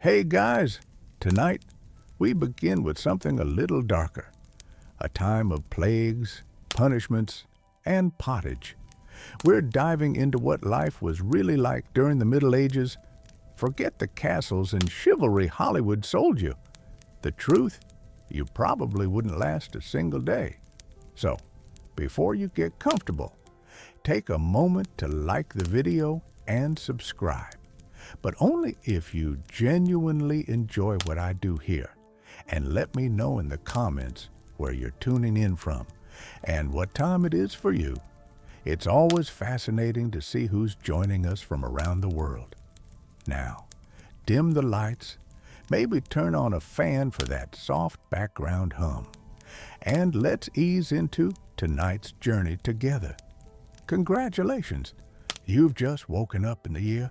Hey guys, tonight we begin with something a little darker, a time of plagues, punishments, and pottage. We're diving into what life was really like during the Middle Ages. Forget the castles and chivalry Hollywood sold you. The truth, you probably wouldn't last a single day. So, before you get comfortable, take a moment to like the video and subscribe. But only if you genuinely enjoy what I do here. And let me know in the comments where you're tuning in from and what time it is for you. It's always fascinating to see who's joining us from around the world. Now, dim the lights, maybe turn on a fan for that soft background hum. And let's ease into tonight's journey together. Congratulations, you've just woken up in the year.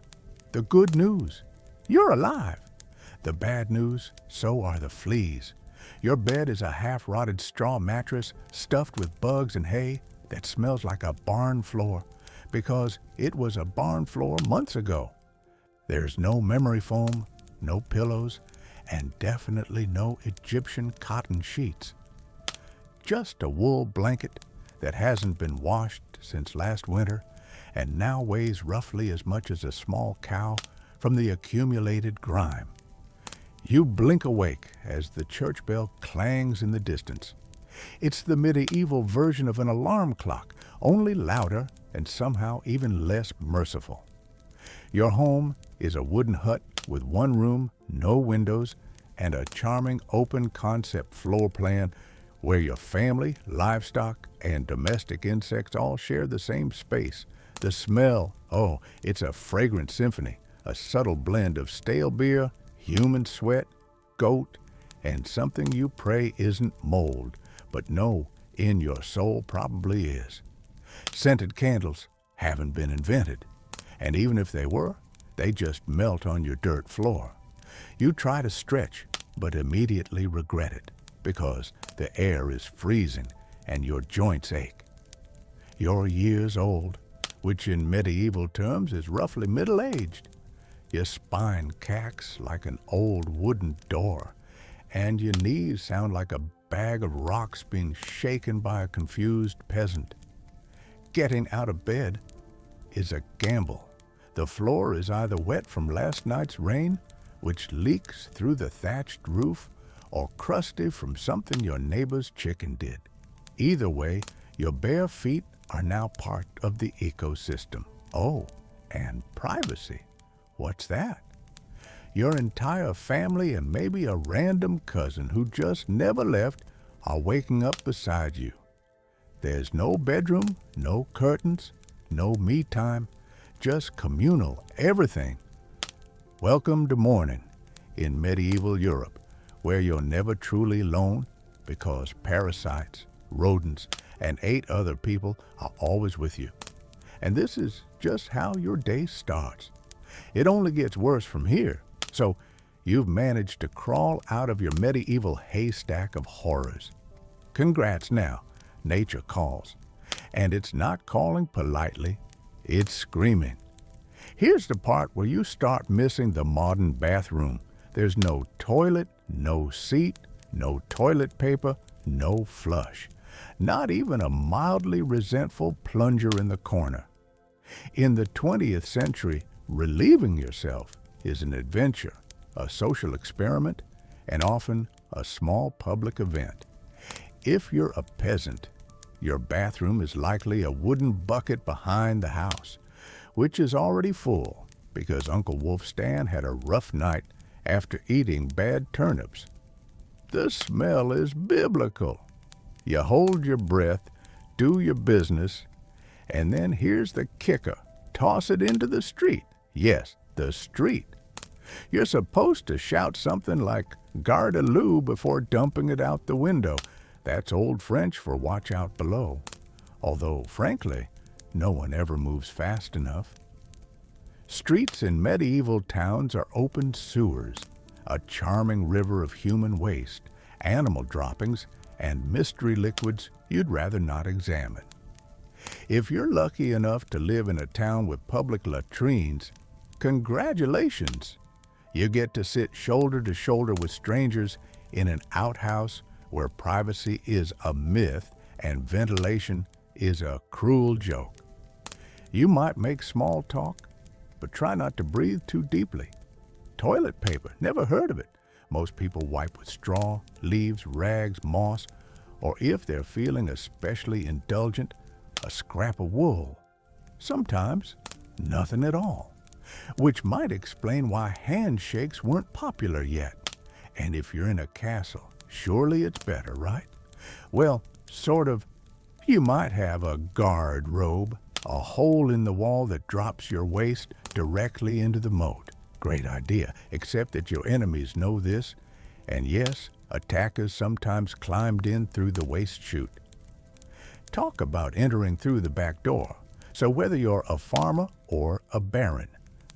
The good news, you're alive. The bad news, so are the fleas. Your bed is a half-rotted straw mattress stuffed with bugs and hay that smells like a barn floor because it was a barn floor months ago. There's no memory foam, no pillows, and definitely no Egyptian cotton sheets. Just a wool blanket that hasn't been washed since last winter and now weighs roughly as much as a small cow from the accumulated grime. You blink awake as the church bell clangs in the distance. It's the medieval version of an alarm clock, only louder and somehow even less merciful. Your home is a wooden hut with one room, no windows, and a charming open-concept floor plan where your family, livestock, and domestic insects all share the same space. The smell, oh, it's a fragrant symphony, a subtle blend of stale beer, human sweat, goat, and something you pray isn't mold, but no, in your soul probably is. Scented candles haven't been invented, and even if they were, they just melt on your dirt floor. You try to stretch, but immediately regret it, because the air is freezing and your joints ache. You're years old, which in medieval terms is roughly middle-aged. Your spine cacks like an old wooden door, and your knees sound like a bag of rocks being shaken by a confused peasant. Getting out of bed is a gamble. The floor is either wet from last night's rain, which leaks through the thatched roof, or crusty from something your neighbor's chicken did. Either way, your bare feet are now part of the ecosystem. Oh, and privacy. What's that? Your entire family and maybe a random cousin who just never left are waking up beside you. There's no bedroom, no curtains, no me time, just communal everything. Welcome to morning in medieval Europe, where you're never truly alone because parasites, rodents, and 8 other people are always with you. And this is just how your day starts. It only gets worse from here, so you've managed to crawl out of your medieval haystack of horrors. Congrats now, nature calls. And it's not calling politely, it's screaming. Here's the part where you start missing the modern bathroom. There's no toilet, no seat, no toilet paper, no flush. Not even a mildly resentful plunger in the corner. In the 20th century, relieving yourself is an adventure, a social experiment, and often a small public event. If you're a peasant, your bathroom is likely a wooden bucket behind the house, which is already full because Uncle Wolf Stan had a rough night after eating bad turnips. The smell is biblical. You hold your breath, do your business, and then here's the kicker. Toss it into the street. Yes, the street. You're supposed to shout something like "Garde-à-lou" before dumping it out the window. That's Old French for watch out below. Although, frankly, no one ever moves fast enough. Streets in medieval towns are open sewers, a charming river of human waste, animal droppings, and mystery liquids you'd rather not examine. If you're lucky enough to live in a town with public latrines, congratulations! You get to sit shoulder to shoulder with strangers in an outhouse where privacy is a myth and ventilation is a cruel joke. You might make small talk, but try not to breathe too deeply. Toilet paper, never heard of it. Most people wipe with straw, leaves, rags, moss, or if they're feeling especially indulgent, a scrap of wool. Sometimes, nothing at all, which might explain why handshakes weren't popular yet. And if you're in a castle, surely it's better, right? Well, sort of. You might have a guard robe, a hole in the wall that drops your waist directly into the moat. Great idea, except that your enemies know this, and yes, attackers sometimes climbed in through the waist chute. Talk about entering through the back door. So whether you're a farmer or a baron,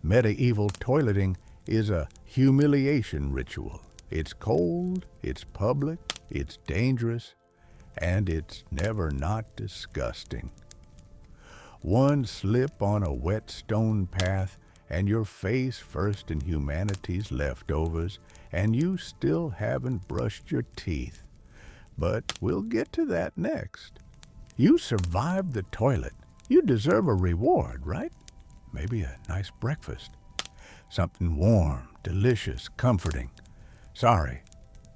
medieval toileting is a humiliation ritual. It's cold, it's public, it's dangerous, and it's never not disgusting. One slip on a wet stone path, and you're face first in humanity's leftovers, and you still haven't brushed your teeth. But we'll get to that next. You survived the toilet. You deserve a reward, right? Maybe a nice breakfast. Something warm, delicious, comforting. Sorry,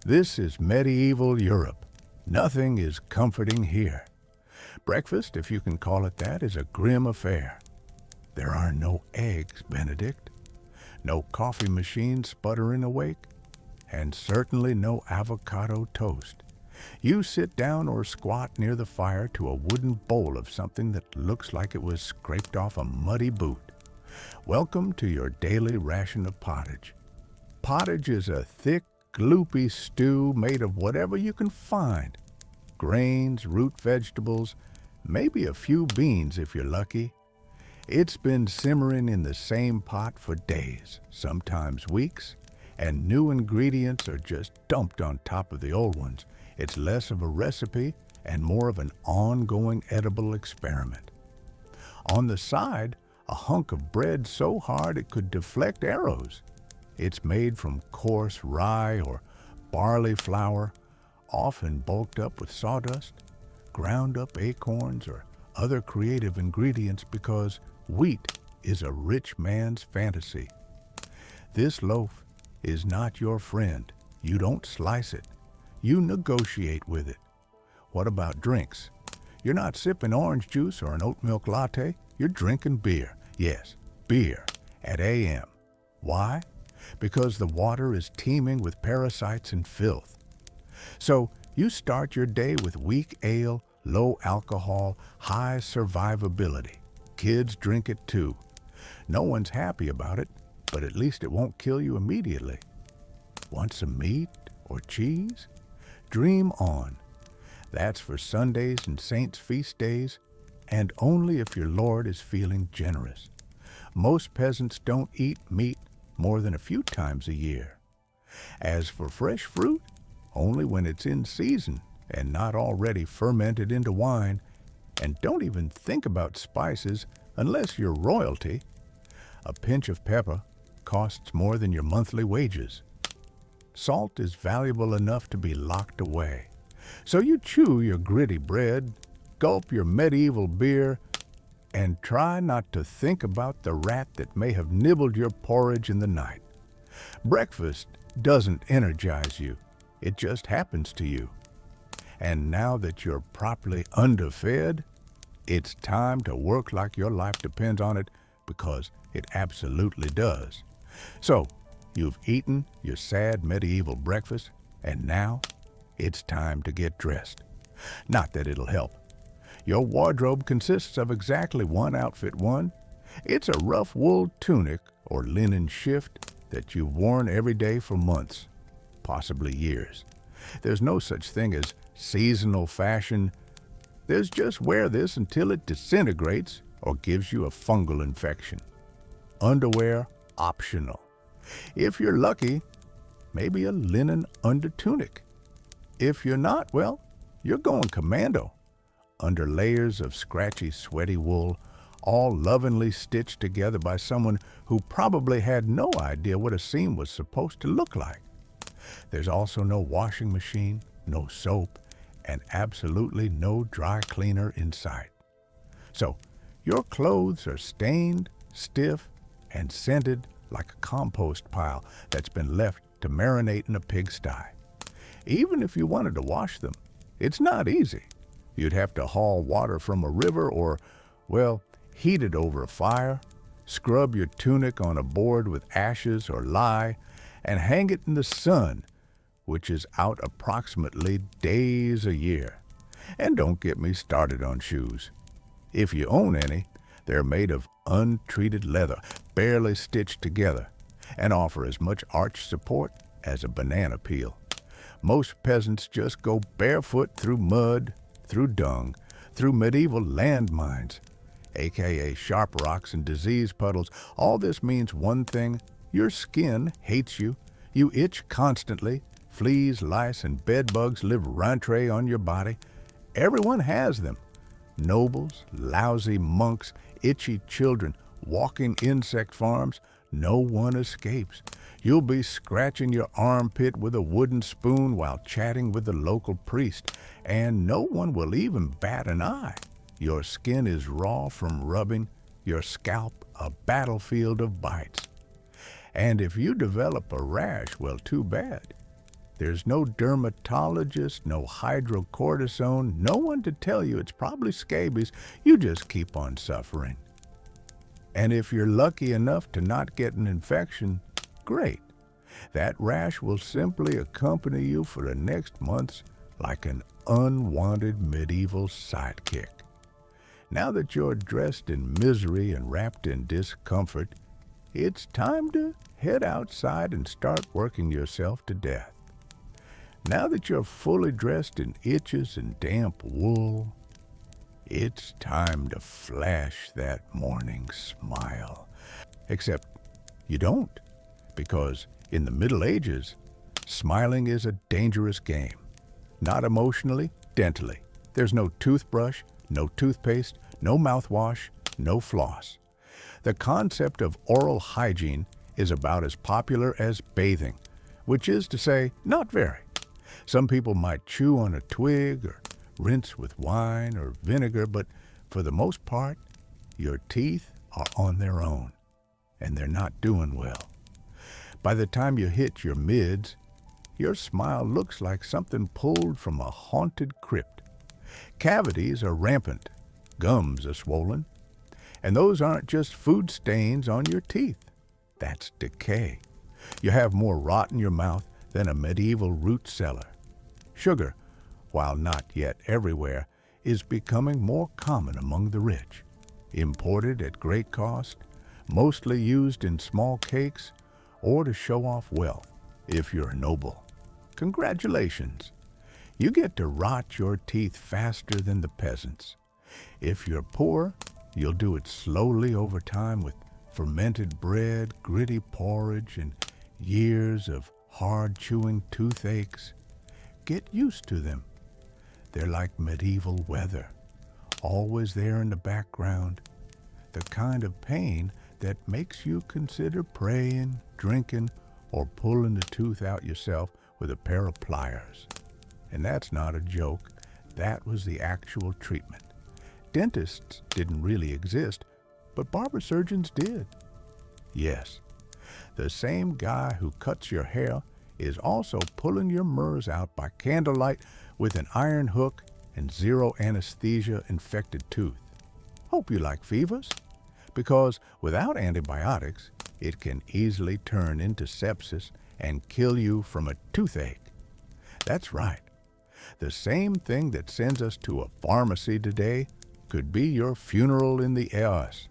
this is medieval Europe. Nothing is comforting here. Breakfast, if you can call it that, is a grim affair. There are no eggs, Benedict, no coffee machine sputtering awake, and certainly no avocado toast. You sit down or squat near the fire to a wooden bowl of something that looks like it was scraped off a muddy boot. Welcome to your daily ration of pottage. Pottage is a thick, gloopy stew made of whatever you can find. Grains, root vegetables, maybe a few beans if you're lucky. It's been simmering in the same pot for days, sometimes weeks, and new ingredients are just dumped on top of the old ones. It's less of a recipe and more of an ongoing edible experiment. On the side, a hunk of bread so hard it could deflect arrows. It's made from coarse rye or barley flour, often bulked up with sawdust, ground up acorns, or other creative ingredients because wheat is a rich man's fantasy. This loaf is not your friend. You don't slice it. You negotiate with it. What about drinks? You're not sipping orange juice or an oat milk latte. You're drinking beer. Yes, beer at AM. Why? Because the water is teeming with parasites and filth. So you start your day with weak ale, low alcohol, high survivability. Kids drink it too. No one's happy about it, but at least it won't kill you immediately. Want some meat or cheese? Dream on. That's for Sundays and saints' feast days, and only if your Lord is feeling generous. Most peasants don't eat meat more than a few times a year. As for fresh fruit, only when it's in season and not already fermented into wine, and don't even think about spices unless you're royalty. A pinch of pepper costs more than your monthly wages. Salt is valuable enough to be locked away. So you chew your gritty bread, gulp your medieval beer, and try not to think about the rat that may have nibbled your porridge in the night. Breakfast doesn't energize you. It just happens to you. And now that you're properly underfed, it's time to work like your life depends on it, because it absolutely does. So, you've eaten your sad medieval breakfast, and now it's time to get dressed. Not that it'll help. Your wardrobe consists of exactly one outfit. It's a rough wool tunic or linen shift that you've worn every day for months, possibly years. There's no such thing as seasonal fashion. There's just wear this until it disintegrates or gives you a fungal infection. Underwear optional. If you're lucky, maybe a linen undertunic. If you're not, well, you're going commando. Under layers of scratchy, sweaty wool, all lovingly stitched together by someone who probably had no idea what a seam was supposed to look like. There's also no washing machine, no soap, and absolutely no dry cleaner in sight. So, your clothes are stained, stiff, and scented like a compost pile that's been left to marinate in a pigsty. Even if you wanted to wash them, it's not easy. You'd have to haul water from a river or, well, heat it over a fire, scrub your tunic on a board with ashes or lye, and hang it in the sun, which is out approximately days a year. And don't get me started on shoes. If you own any, they're made of untreated leather, barely stitched together, and offer as much arch support as a banana peel. Most peasants just go barefoot through mud, through dung, through medieval landmines, aka sharp rocks and disease puddles. All this means one thing: your skin hates you. You itch constantly. Fleas, lice, and bedbugs live rentree on your body. Everyone has them. Nobles, lousy monks, itchy children, walking insect farms. No one escapes. You'll be scratching your armpit with a wooden spoon while chatting with the local priest, and no one will even bat an eye. Your skin is raw from rubbing, your scalp a battlefield of bites. And if you develop a rash, well, too bad. There's no dermatologist, no hydrocortisone, no one to tell you it's probably scabies. You just keep on suffering. And if you're lucky enough to not get an infection, great. That rash will simply accompany you for the next months like an unwanted medieval sidekick. Now that you're dressed in misery and wrapped in discomfort, it's time to head outside and start working yourself to death. Now that you're fully dressed in itches and damp wool, it's time to flash that morning smile. Except you don't, because in the Middle Ages, smiling is a dangerous game. Not emotionally, dentally. There's no toothbrush, no toothpaste, no mouthwash, no floss. The concept of oral hygiene is about as popular as bathing, which is to say, not very. Some people might chew on a twig or rinse with wine or vinegar, but for the most part, your teeth are on their own, and they're not doing well. By the time you hit your mids, your smile looks like something pulled from a haunted crypt. Cavities are rampant, gums are swollen, and those aren't just food stains on your teeth. That's decay. You have more rot in your mouth than a medieval root cellar. Sugar, while not yet everywhere, is becoming more common among the rich. Imported at great cost, mostly used in small cakes, or to show off wealth, if you're a noble. Congratulations! You get to rot your teeth faster than the peasants. If you're poor, you'll do it slowly over time with fermented bread, gritty porridge, and years of hard chewing toothaches. Get used to them. They're like medieval weather, always there in the background, the kind of pain that makes you consider praying, drinking, or pulling the tooth out yourself with a pair of pliers. And that's not a joke. That was the actual treatment. Dentists didn't really exist, but barber surgeons did. Yes, the same guy who cuts your hair is also pulling your murs out by candlelight with an iron hook and zero anesthesia infected tooth. Hope you like fevers, because without antibiotics, it can easily turn into sepsis and kill you from a toothache. That's right. The same thing that sends us to a pharmacy today could be your funeral in the Eos.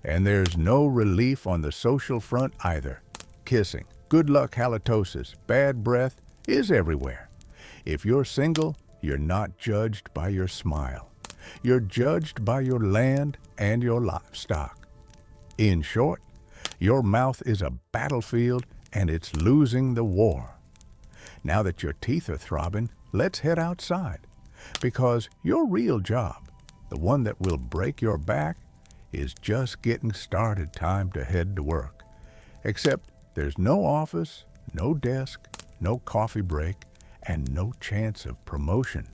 And there's no relief on the social front either. Kissing, good luck halitosis, bad breath is everywhere. If you're single, you're not judged by your smile. You're judged by your land and your livestock. In short, your mouth is a battlefield and it's losing the war. Now that your teeth are throbbing, let's head outside, because your real job, the one that will break your back, is just getting started time to head to work. Except there's no office, no desk, no coffee break, and no chance of promotion.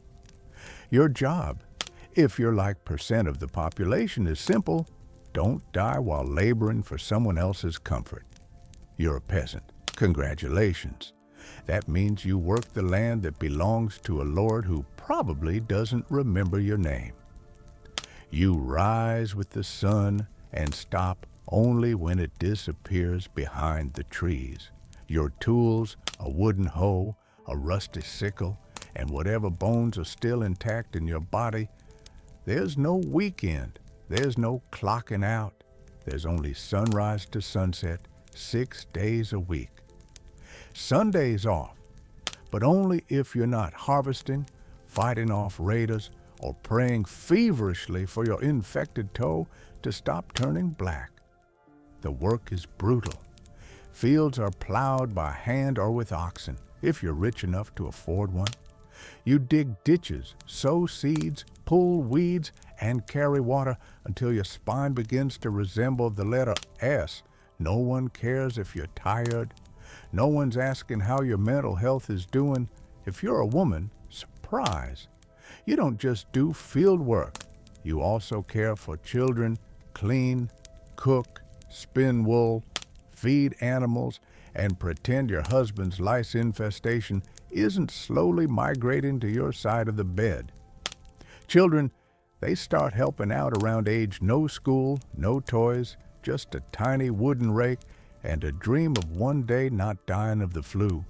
Your job, if you're like percent of the population, is simple. Don't die while laboring for someone else's comfort. You're a peasant. Congratulations. That means you work the land that belongs to a lord who probably doesn't remember your name. You rise with the sun and stop only when it disappears behind the trees. Your tools, a wooden hoe, a rusty sickle, and whatever bones are still intact in your body. There's no weekend. There's no clocking out. There's only sunrise to sunset, 6 days a week. Sunday's off, but only if you're not harvesting, fighting off raiders, or praying feverishly for your infected toe to stop turning black. The work is brutal. Fields are plowed by hand or with oxen, if you're rich enough to afford one. You dig ditches, sow seeds, pull weeds, and carry water until your spine begins to resemble the letter S. No one cares if you're tired. No one's asking how your mental health is doing. If you're a woman, surprise. You don't just do field work. You also care for children, clean, cook, spin wool, feed animals, and pretend your husband's lice infestation isn't slowly migrating to your side of the bed. Children, they start helping out around age no school, no toys, just a tiny wooden rake and a dream of one day not dying of the flu.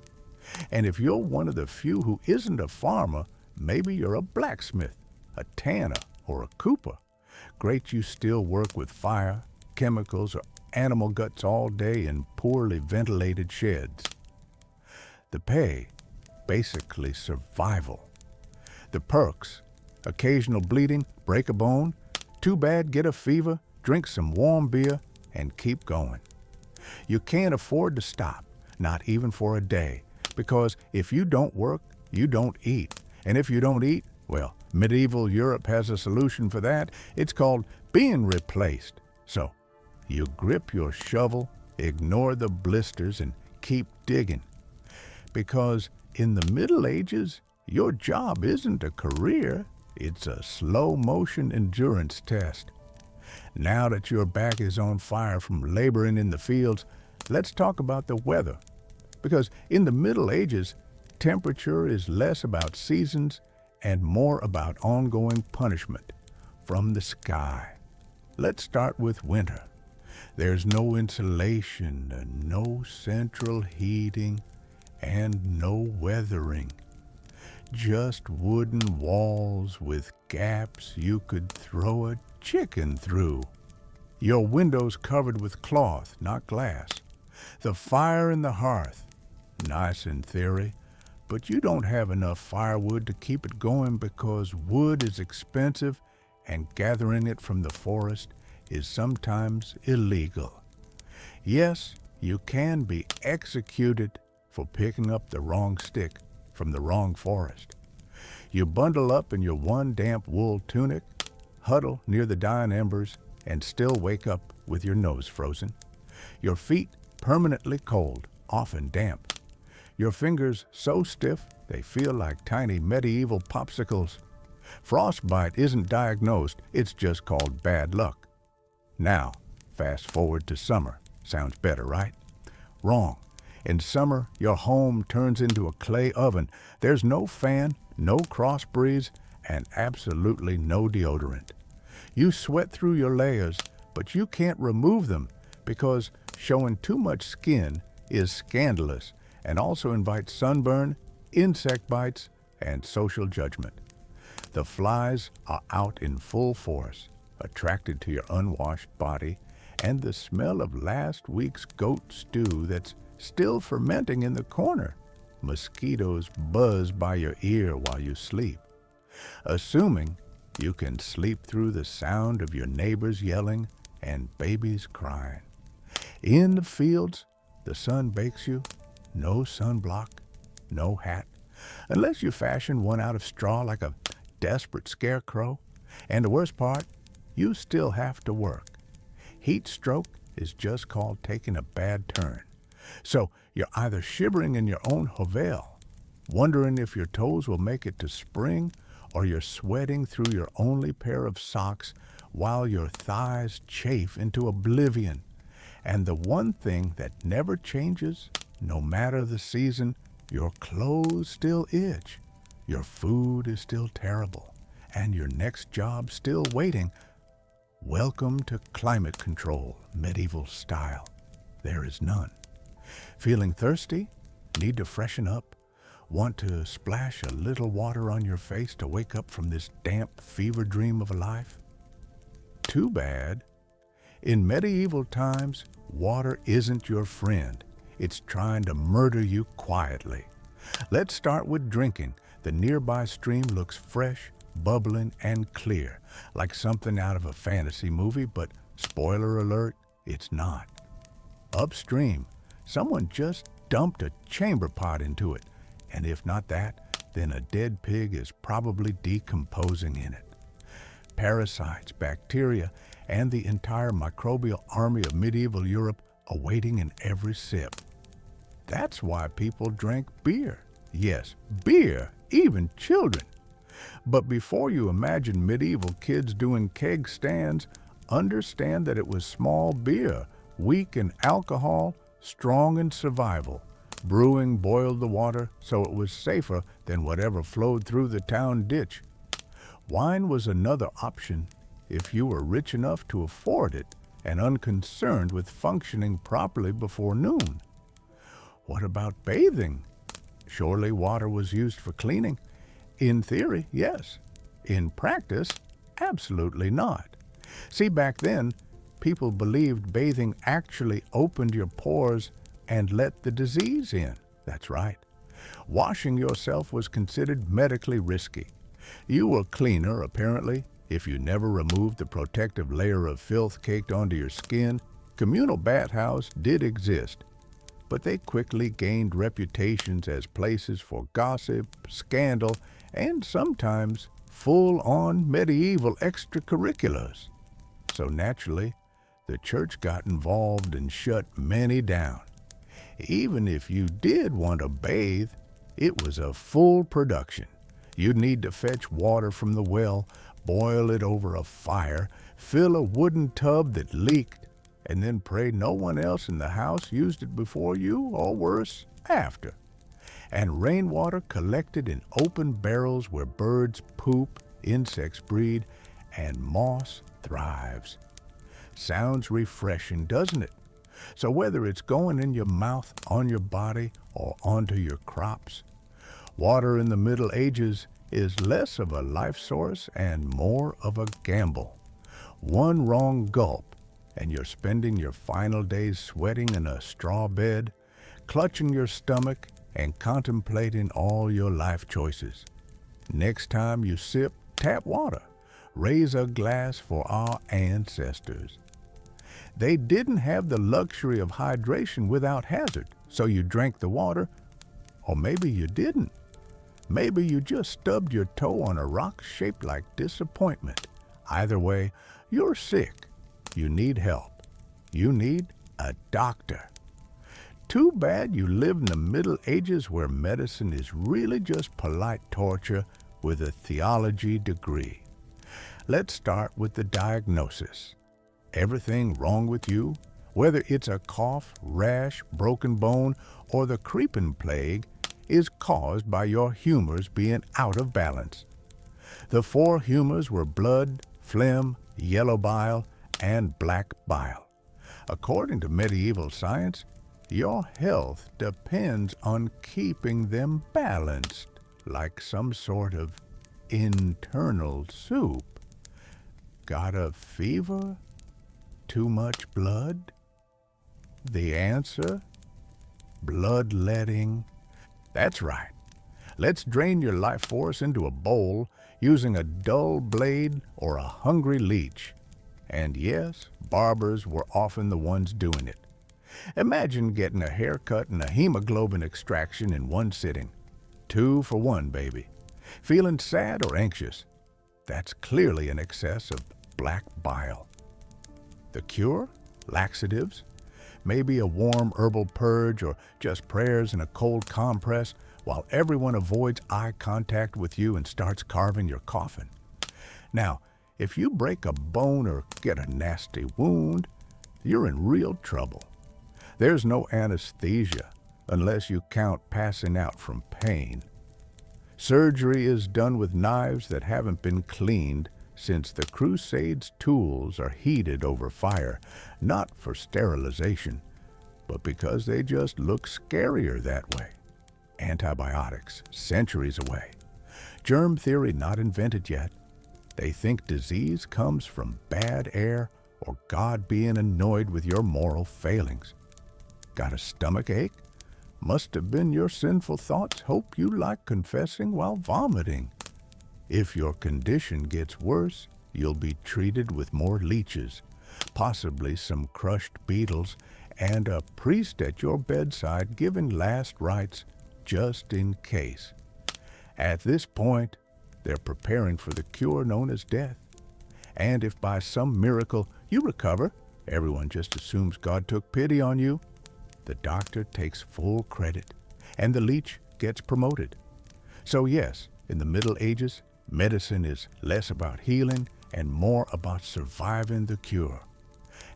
And if you're one of the few who isn't a farmer, maybe you're a blacksmith, a tanner, or a cooper. Great you still work with fire, chemicals, or animal guts all day in poorly ventilated sheds. The pay, basically survival. The perks, occasional bleeding, break a bone, too bad, get a fever, drink some warm beer, and keep going. You can't afford to stop, not even for a day, because if you don't work, you don't eat. And if you don't eat, well, medieval Europe has a solution for that. It's called being replaced. So, you grip your shovel, ignore the blisters, and keep digging. Because in the Middle Ages, your job isn't a career, it's a slow-motion endurance test. Now that your back is on fire from laboring in the fields, let's talk about the weather. Because in the Middle Ages, temperature is less about seasons and more about ongoing punishment from the sky. Let's start with winter. There's no insulation, no central heating, and no weathering. Just wooden walls with gaps you could throw a chicken through. Your windows covered with cloth, not glass. The fire in the hearth, nice in theory, but you don't have enough firewood to keep it going because wood is expensive and gathering it from the forest is sometimes illegal. Yes, you can be executed for picking up the wrong stick from the wrong forest. You bundle up in your one damp wool tunic, huddle near the dying embers, and still wake up with your nose frozen. Your feet permanently cold, often damp. Your fingers so stiff they feel like tiny medieval popsicles. Frostbite isn't diagnosed, it's just called bad luck. Now, fast forward to summer. Sounds better, right? Wrong. In summer, your home turns into a clay oven. There's no fan, no cross breeze, and absolutely no deodorant. You sweat through your layers, but you can't remove them because showing too much skin is scandalous and also invites sunburn, insect bites, and social judgment. The flies are out in full force, attracted to your unwashed body, and the smell of last week's goat stew that's still fermenting in the corner. Mosquitoes buzz by your ear while you sleep, assuming you can sleep through the sound of your neighbors yelling and babies crying. In the fields, the sun bakes you. No sunblock, no hat, unless you fashion one out of straw like a desperate scarecrow. And the worst part, you still have to work. Heat stroke is just called taking a bad turn. So you're either shivering in your own hovel, wondering if your toes will make it to spring, or you're sweating through your only pair of socks while your thighs chafe into oblivion. And the one thing that never changes, no matter the season, your clothes still itch, your food is still terrible, and your next job still waiting. Welcome to climate control, medieval style. There is none. Feeling thirsty? Need to freshen up? Want to splash a little water on your face to wake up from this damp fever dream of a life? Too bad. In medieval times, water isn't your friend. It's trying to murder you quietly. Let's start with drinking. The nearby stream looks fresh, bubbling, and clear, like something out of a fantasy movie, but spoiler alert, it's not. Upstream, someone just dumped a chamber pot into it, and if not that, then a dead pig is probably decomposing in it. Parasites, bacteria, and the entire microbial army of medieval Europe awaiting in every sip. That's why people drank beer. Yes, beer, even children. But before you imagine medieval kids doing keg stands, understand that it was small beer, weak in alcohol, strong in survival. Brewing boiled the water so it was safer than whatever flowed through the town ditch. Wine was another option if you were rich enough to afford it and unconcerned with functioning properly before noon. What about bathing? Surely water was used for cleaning. In theory, yes. In practice, absolutely not. See, back then, people believed bathing actually opened your pores and let the disease in. That's right. Washing yourself was considered medically risky. You were cleaner, apparently, if you never removed the protective layer of filth caked onto your skin. Communal bathhouses did exist, but they quickly gained reputations as places for gossip, scandal, and sometimes full-on medieval extracurriculars. So naturally, the church got involved and shut many down. Even if you did want to bathe, it was a full production. You'd need to fetch water from the well, boil it over a fire, fill a wooden tub that leaked, and then pray no one else in the house used it before you, or worse, after. And rainwater collected in open barrels where birds poop, insects breed, and moss thrives. Sounds refreshing, doesn't it? So whether it's going in your mouth, on your body, or onto your crops, water in the Middle Ages is less of a life source and more of a gamble. One wrong gulp, and you're spending your final days sweating in a straw bed, clutching your stomach, and contemplating all your life choices. Next time you sip tap water, raise a glass for our ancestors. They didn't have the luxury of hydration without hazard, so you drank the water, or maybe you didn't. Maybe you just stubbed your toe on a rock shaped like disappointment. Either way, you're sick. You need help. You need a doctor. Too bad you live in the Middle Ages where medicine is really just polite torture with a theology degree. Let's start with the diagnosis. Everything wrong with you, whether it's a cough, rash, broken bone, or the creeping plague, is caused by your humors being out of balance. The four humors were blood, phlegm, yellow bile, and black bile. According to medieval science, your health depends on keeping them balanced, like some sort of internal soup. Got a fever? Too much blood? The answer? Bloodletting. That's right. Let's drain your life force into a bowl using a dull blade or a hungry leech. And yes, barbers were often the ones doing it. Imagine getting a haircut and a hemoglobin extraction in one sitting. 2 for 1, baby. Feeling sad or anxious? That's clearly an excess of black bile. The cure? Laxatives? Maybe a warm herbal purge or just prayers and a cold compress while everyone avoids eye contact with you and starts carving your coffin. Now, if you break a bone or get a nasty wound, you're in real trouble. There's no anesthesia unless you count passing out from pain. Surgery is done with knives that haven't been cleaned since the Crusade's tools are heated over fire, not for sterilization, but because they just look scarier that way. Antibiotics, centuries away. Germ theory not invented yet. They think disease comes from bad air or God being annoyed with your moral failings. Got a stomach ache? Must have been your sinful thoughts hope you like confessing while vomiting. If your condition gets worse, you'll be treated with more leeches, possibly some crushed beetles, and a priest at your bedside giving last rites just in case. At this point, they're preparing for the cure known as death. And if by some miracle you recover, everyone just assumes God took pity on you. The doctor takes full credit, and the leech gets promoted. So yes, in the Middle Ages, medicine is less about healing and more about surviving the cure.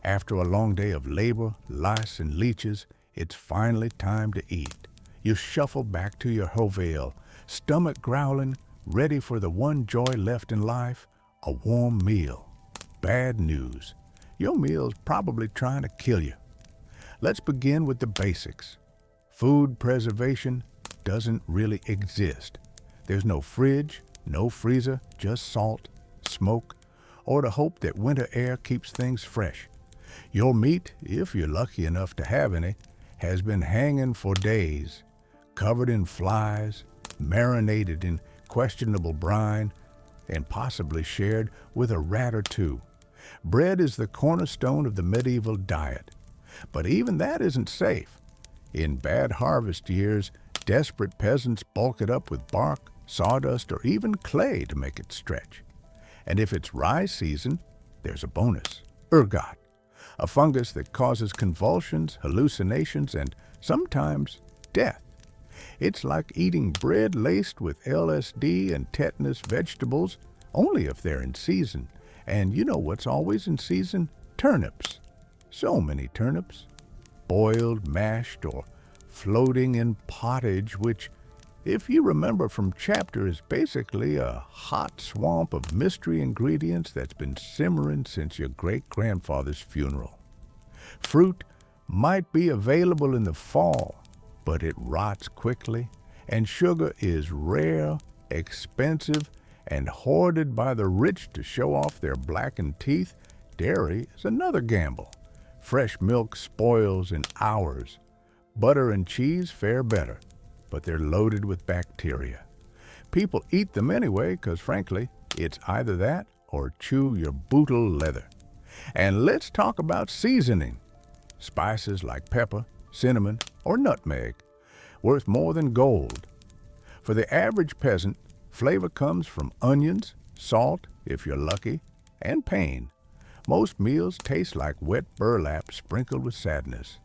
After a long day of labor, lice, and leeches, it's finally time to eat. You shuffle back to your hovel, stomach growling, ready for the one joy left in life, a warm meal. Bad news. Your meal's probably trying to kill you. Let's begin with the basics. Food preservation doesn't really exist. There's no fridge, no freezer, just salt, smoke, or the hope that winter air keeps things fresh. Your meat, if you're lucky enough to have any, has been hanging for days, covered in flies, marinated in questionable brine, and possibly shared with a rat or two. Bread is the cornerstone of the medieval diet. But even that isn't safe. In bad harvest years, desperate peasants bulk it up with bark, sawdust, or even clay to make it stretch. And if it's rye season, there's a bonus: ergot, a fungus that causes convulsions, hallucinations, and sometimes death. It's like eating bread laced with LSD and tetanus vegetables, only if they're in season. And you know what's always in season? Turnips. So many turnips, boiled, mashed, or floating in pottage, which, if you remember from chapter, is basically a hot swamp of mystery ingredients that's been simmering since your great-grandfather's funeral. Fruit might be available in the fall, but it rots quickly, and sugar is rare, expensive, and hoarded by the rich to show off their blackened teeth. Dairy is another gamble. Fresh milk spoils in hours. Butter and cheese fare better, but they're loaded with bacteria. People eat them anyway because, frankly, it's either that or chew your bootle leather. And let's talk about seasoning. Spices like pepper, cinnamon, or nutmeg, worth more than gold. For the average peasant, flavor comes from onions, salt, if you're lucky, and pain. Most meals taste like wet burlap sprinkled with sadness.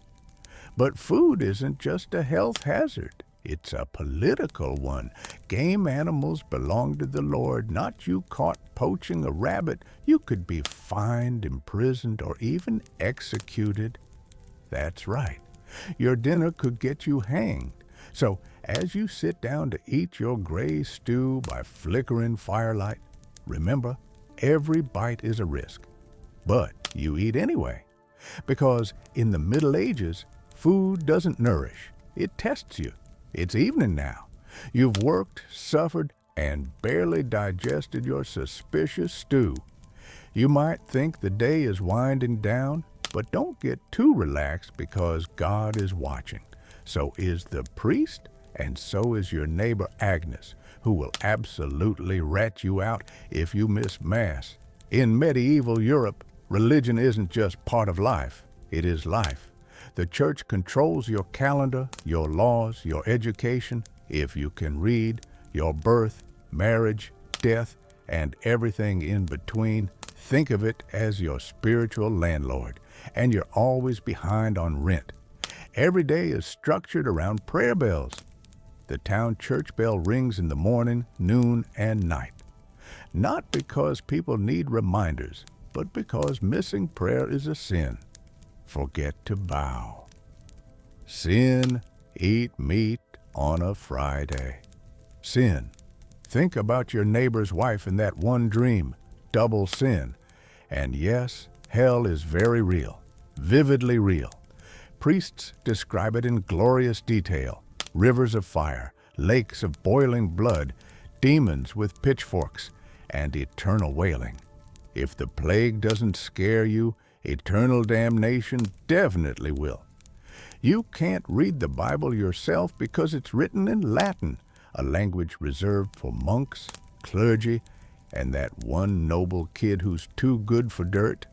But food isn't just a health hazard. It's a political one. Game animals belong to the Lord, not you caught poaching a rabbit. You could be fined, imprisoned, or even executed. That's right. Your dinner could get you hanged. So as you sit down to eat your gray stew by flickering firelight, remember, every bite is a risk. But you eat anyway, because in the Middle Ages, food doesn't nourish, it tests you. It's evening now. You've worked, suffered, and barely digested your suspicious stew. You might think the day is winding down, but don't get too relaxed because God is watching. So is the priest, and so is your neighbor Agnes, who will absolutely rat you out if you miss Mass. In medieval Europe, religion isn't just part of life, it is life. The church controls your calendar, your laws, your education, if you can read, your birth, marriage, death, and everything in between. Think of it as your spiritual landlord, and you're always behind on rent. Every day is structured around prayer bells. The town church bell rings in the morning, noon, and night. Not because people need reminders, but because missing prayer is a sin. Forget to bow. Sin, eat meat on a Friday. Sin, think about your neighbor's wife in that one dream. Double sin. And yes, hell is very real, vividly real. Priests describe it in glorious detail. Rivers of fire, lakes of boiling blood, demons with pitchforks, and eternal wailing. If the plague doesn't scare you, eternal damnation definitely will. You can't read the Bible yourself because it's written in Latin, a language reserved for monks, clergy, and that one noble kid who's too good for dirt.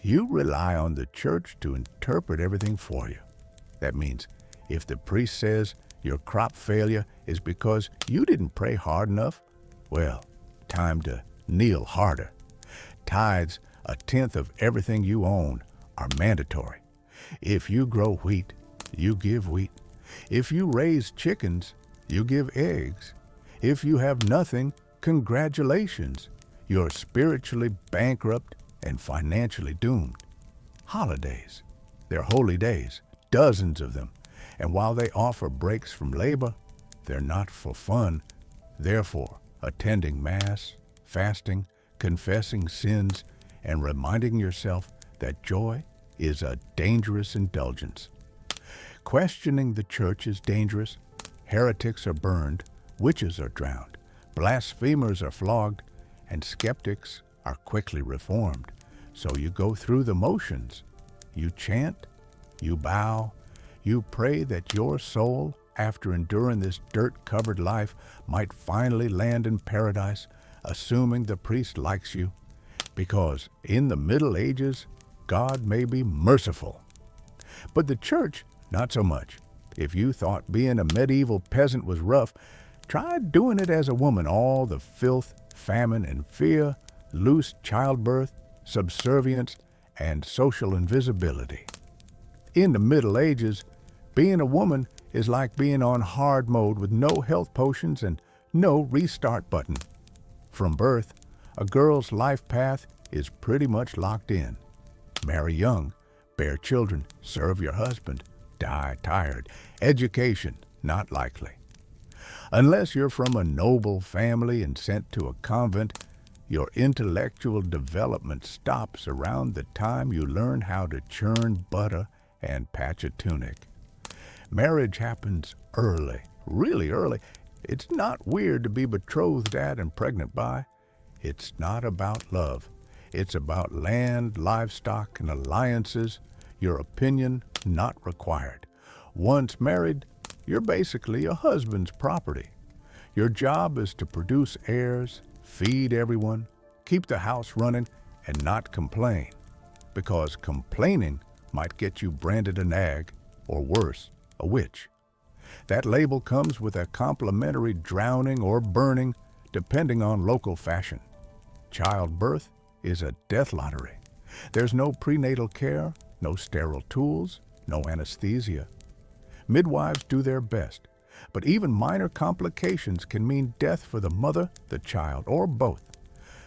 You rely on the church to interpret everything for you. That means if the priest says your crop failure is because you didn't pray hard enough, well, time to kneel harder. Tithes, a tenth of everything you own, are mandatory. If you grow wheat, you give wheat. If you raise chickens, you give eggs. If you have nothing, congratulations. You're spiritually bankrupt and financially doomed. Holidays, they're holy days, dozens of them. And while they offer breaks from labor, they're not for fun. Therefore, attending Mass, fasting, confessing sins, and reminding yourself that joy is a dangerous indulgence. Questioning the church is dangerous. Heretics are burned, witches are drowned, blasphemers are flogged, and skeptics are quickly reformed. So you go through the motions. You chant, you bow, you pray that your soul, after enduring this dirt-covered life, might finally land in paradise, assuming the priest likes you. Because in the Middle Ages, God may be merciful. But the church, not so much. If you thought being a medieval peasant was rough, try doing it as a woman. All the filth, famine, and fear, loose childbirth, subservience, and social invisibility. In the Middle Ages, being a woman is like being on hard mode with no health potions and no restart button. From birth, a girl's life path is pretty much locked in. Marry young, bear children, serve your husband, die tired. Education, not likely. Unless you're from a noble family and sent to a convent, your intellectual development stops around the time you learn how to churn butter and patch a tunic. Marriage happens early, really early. It's not weird to be betrothed at and pregnant by. It's not about love. It's about land, livestock, and alliances. Your opinion not required. Once married, you're basically a husband's property. Your job is to produce heirs, feed everyone, keep the house running, and not complain. Because complaining might get you branded a nag, or worse, a witch. That label comes with a complimentary drowning or burning, depending on local fashion. Childbirth is a death lottery. There's no prenatal care, no sterile tools, no anesthesia. Midwives do their best, but even minor complications can mean death for the mother, the child, or both.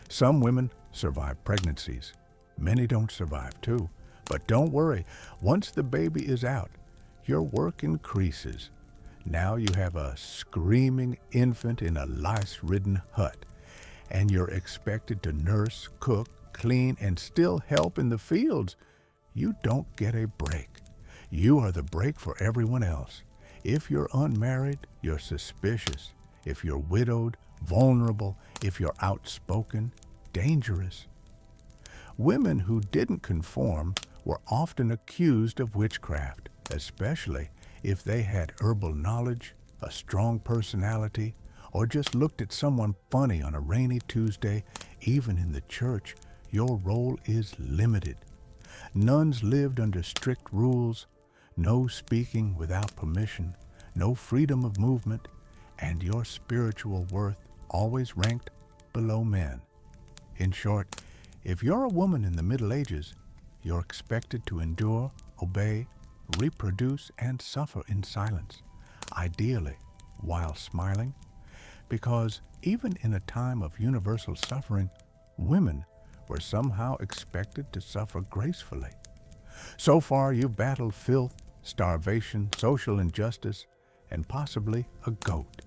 Some women survive pregnancies. Many don't survive too. But don't worry, once the baby is out, your work increases. Now you have a screaming infant in a lice-ridden hut, and you're expected to nurse, cook, clean, and still help in the fields. You don't get a break. You are the break for everyone else. If you're unmarried, you're suspicious. If you're widowed, vulnerable. If you're outspoken, dangerous. Women who didn't conform were often accused of witchcraft, especially if they had herbal knowledge, a strong personality, or just looked at someone funny on a rainy Tuesday. Even in the church, your role is limited. Nuns lived under strict rules, no speaking without permission, no freedom of movement, and your spiritual worth always ranked below men. In short, If you're a woman in the Middle Ages, you're expected to endure, obey, reproduce, and suffer in silence, ideally while smiling, because even in a time of universal suffering, women were somehow expected to suffer gracefully. So far, you've battled filth, starvation, social injustice, and possibly a goat.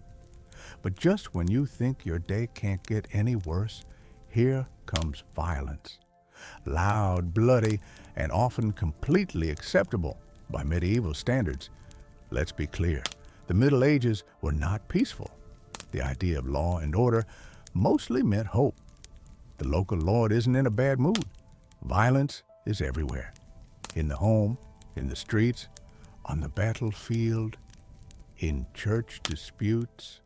But just when you think your day can't get any worse, here comes violence. Loud, bloody, and often completely acceptable by medieval standards. Let's be clear, the Middle Ages were not peaceful. The idea of law and order mostly meant hope. The local lord isn't in a bad mood. Violence is everywhere. In the home, in the streets, on the battlefield, in church disputes,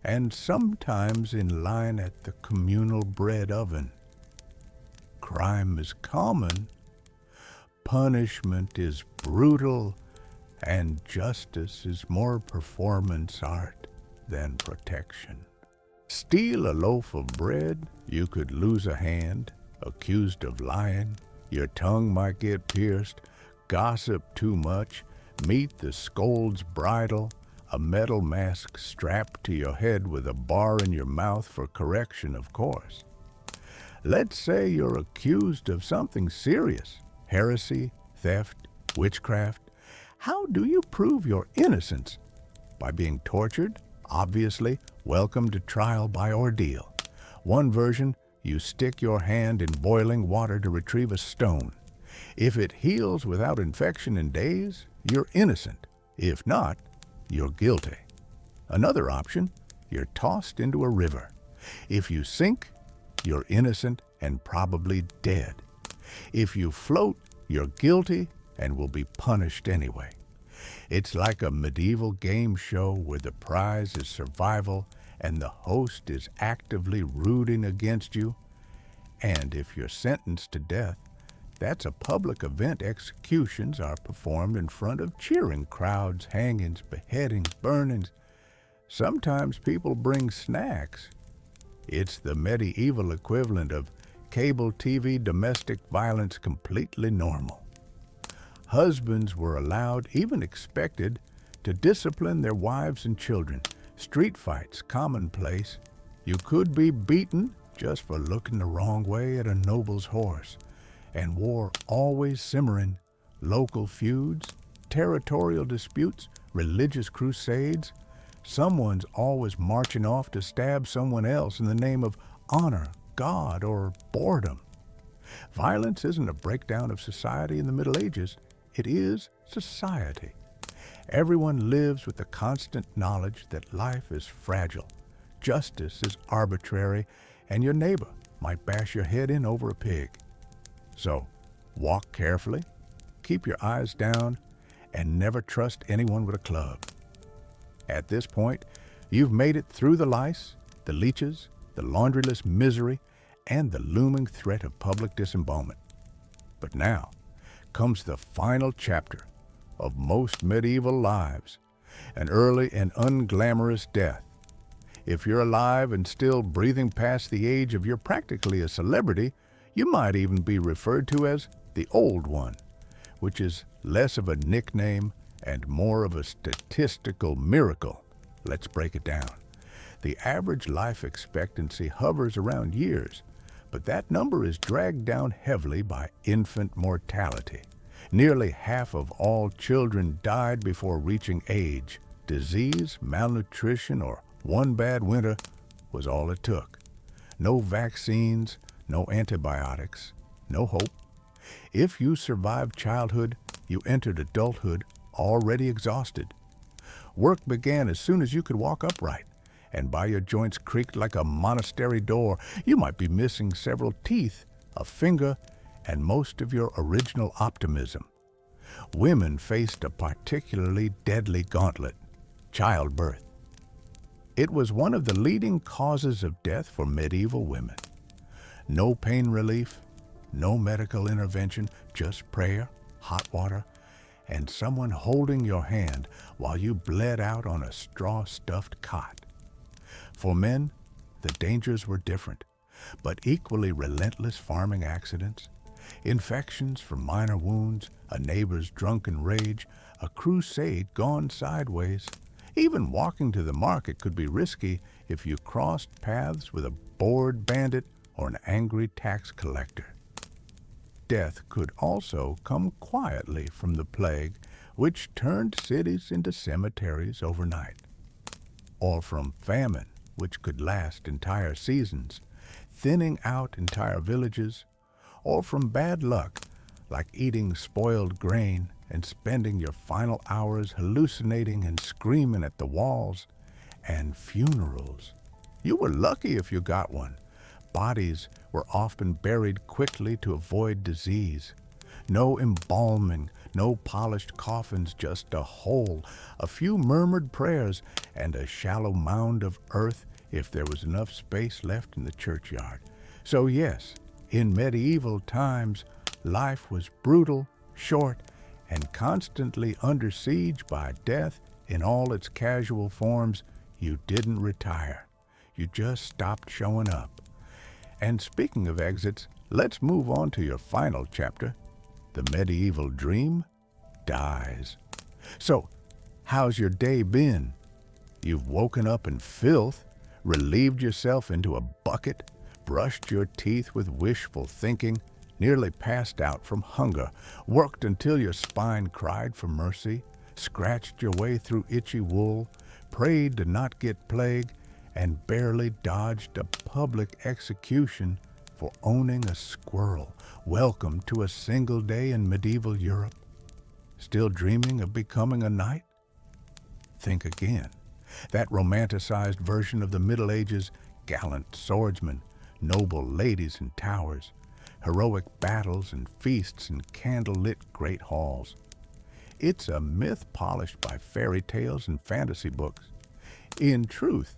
and sometimes in line at the communal bread oven. Crime is common, punishment is brutal, and justice is more performance art than protection. Steal a loaf of bread, you could lose a hand, accused of lying, your tongue might get pierced, gossip too much, meet the scold's bridle, a metal mask strapped to your head with a bar in your mouth for correction, of course. Let's say you're accused of something serious, heresy, theft, witchcraft. How do you prove your innocence? By being tortured? Obviously, welcome to trial by ordeal. One version, you stick your hand in boiling water to retrieve a stone. If it heals without infection in days, you're innocent. If not, you're guilty. Another option, you're tossed into a river. If you sink, you're innocent and probably dead. If you float, you're guilty and will be punished anyway. It's like a medieval game show where the prize is survival and the host is actively rooting against you. And if you're sentenced to death, that's a public event. Executions are performed in front of cheering crowds, hangings, beheadings, burnings. Sometimes people bring snacks. It's the medieval equivalent of cable TV domestic violence, completely normal. Husbands were allowed, even expected, to discipline their wives and children. Street fights, commonplace. You could be beaten just for looking the wrong way at a noble's horse. And war always simmering. Local feuds, territorial disputes, religious crusades. Someone's always marching off to stab someone else in the name of honor, God, or boredom. Violence isn't a breakdown of society in the Middle Ages. It is society. Everyone lives with the constant knowledge that life is fragile, justice is arbitrary, and your neighbor might bash your head in over a pig. So, walk carefully, keep your eyes down, and never trust anyone with a club. At this point, you've made it through the lice, the leeches, the laundryless misery, and the looming threat of public disembowelment. But now comes the final chapter of most medieval lives, an early and unglamorous death. If you're alive and still breathing past the age of you're practically a celebrity, you might even be referred to as the Old One, which is less of a nickname and more of a statistical miracle. Let's break it down. The average life expectancy hovers around years, but that number is dragged down heavily by infant mortality. Nearly half of all children died before reaching age. Disease, malnutrition, or one bad winter was all it took. No vaccines, no antibiotics, no hope. If you survived childhood, you entered adulthood already exhausted. Work began as soon as you could walk upright, and by your joints creaked like a monastery door. You might be missing several teeth, a finger, and most of your original optimism. Women faced a particularly deadly gauntlet: childbirth. It was one of the leading causes of death for medieval women. No pain relief, no medical intervention, just prayer, hot water, and someone holding your hand while you bled out on a straw-stuffed cot. For men, the dangers were different. But equally relentless farming accidents, infections from minor wounds, a neighbor's drunken rage, a crusade gone sideways. Even walking to the market could be risky if you crossed paths with a bored bandit or an angry tax collector. Death could also come quietly from the plague, which turned cities into cemeteries overnight, or from famine, which could last entire seasons, thinning out entire villages, or from bad luck, like eating spoiled grain and spending your final hours hallucinating and screaming at the walls, and funerals. You were lucky if you got one. Bodies were often buried quickly to avoid disease. No embalming, no polished coffins, just a hole, a few murmured prayers, and a shallow mound of earth if there was enough space left in the churchyard. So yes, in medieval times, life was brutal, short, and constantly under siege by death in all its casual forms. You didn't retire. You just stopped showing up. And speaking of exits, let's move on to your final chapter. The medieval dream dies. So, how's your day been? You've woken up in filth, relieved yourself into a bucket, brushed your teeth with wishful thinking, nearly passed out from hunger, worked until your spine cried for mercy, scratched your way through itchy wool, prayed to not get plague, and barely dodged a public execution for owning a squirrel. Welcome to a single day in medieval Europe. Still dreaming of becoming a knight? Think again. That romanticized version of the Middle Ages, gallant swordsmen, noble ladies in towers, heroic battles and feasts in candle-lit great halls. It's a myth polished by fairy tales and fantasy books. In truth,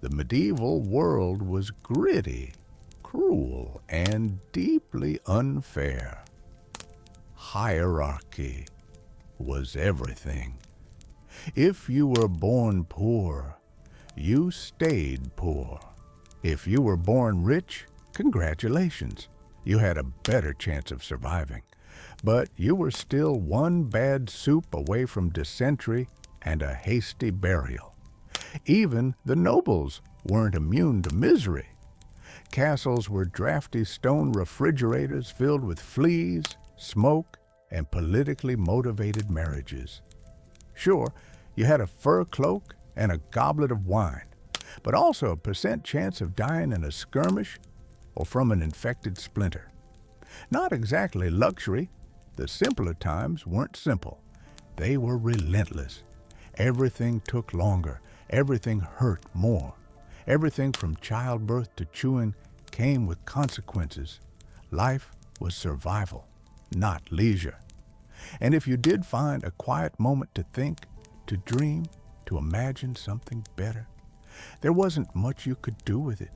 the medieval world was gritty, cruel, and deeply unfair. Hierarchy was everything. If you were born poor, you stayed poor. If you were born rich, congratulations. You had a better chance of surviving. But you were still one bad soup away from dysentery and a hasty burial. Even the nobles weren't immune to misery. Castles were drafty stone refrigerators filled with fleas, smoke, and politically motivated marriages. Sure, you had a fur cloak and a goblet of wine, but also a percent chance of dying in a skirmish or from an infected splinter. Not exactly luxury. The simpler times weren't simple. They were relentless. Everything took longer. Everything hurt more. Everything from childbirth to chewing came with consequences. Life was survival, not leisure. And if you did find a quiet moment to think, to dream, to imagine something better, there wasn't much you could do with it.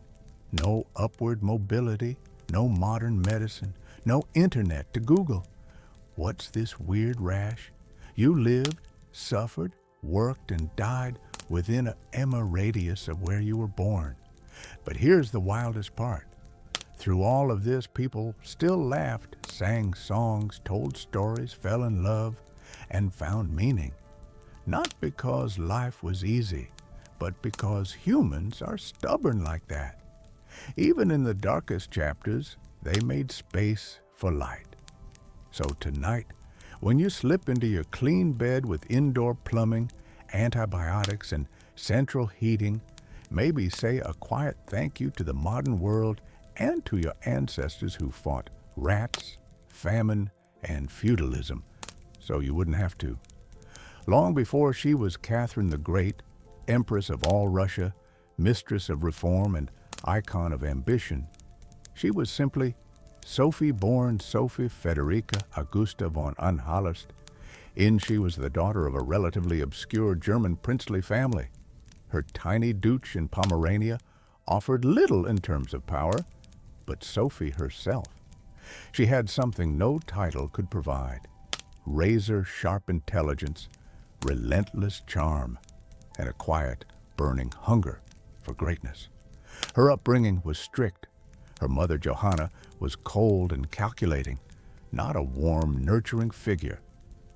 No upward mobility, no modern medicine, no internet to Google. What's this weird rash? You lived, suffered, worked, and died within an Emma radius of where you were born. But here's the wildest part. Through all of this, people still laughed, sang songs, told stories, fell in love, and found meaning. Not because life was easy, but because humans are stubborn like that. Even in the darkest chapters, they made space for light. So tonight, when you slip into your clean bed with indoor plumbing, antibiotics, and central heating, maybe say a quiet thank you to the modern world and to your ancestors who fought rats, famine, and feudalism, so you wouldn't have to. Long before she was Catherine the Great, Empress of all Russia, mistress of reform, and icon of ambition, she was simply Sophie-born Sophie Federica Augusta von Anhallust. She was the daughter of a relatively obscure German princely family. Her tiny duche in Pomerania offered little in terms of power, but Sophie herself. She had something no title could provide: razor-sharp intelligence, relentless charm, and a quiet, burning hunger for greatness. Her upbringing was strict. Her mother, Johanna, was cold and calculating, not a warm, nurturing figure,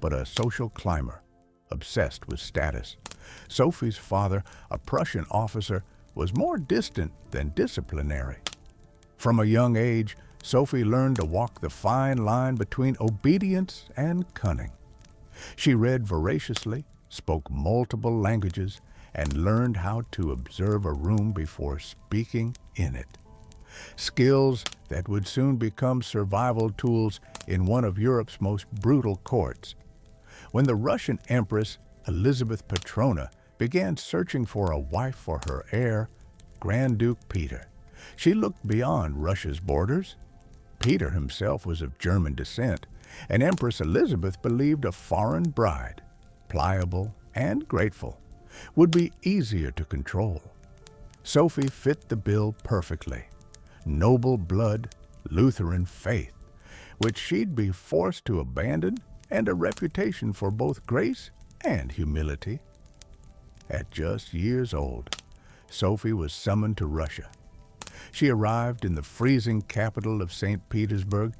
but a social climber, obsessed with status. Sophie's father, a Prussian officer, was more distant than disciplinary. From a young age, Sophie learned to walk the fine line between obedience and cunning. She read voraciously, spoke multiple languages, and learned how to observe a room before speaking in it. Skills that would soon become survival tools in one of Europe's most brutal courts. When the Russian Empress Elizabeth Petrona began searching for a wife for her heir, Grand Duke Peter, she looked beyond Russia's borders. Peter himself was of German descent, and Empress Elizabeth believed a foreign bride, pliable and grateful, would be easier to control. Sophie fit the bill perfectly. Noble blood, Lutheran faith, which she'd be forced to abandon, and a reputation for both grace and humility. At just years old, Sophie was summoned to Russia. She arrived in the freezing capital of St. Petersburg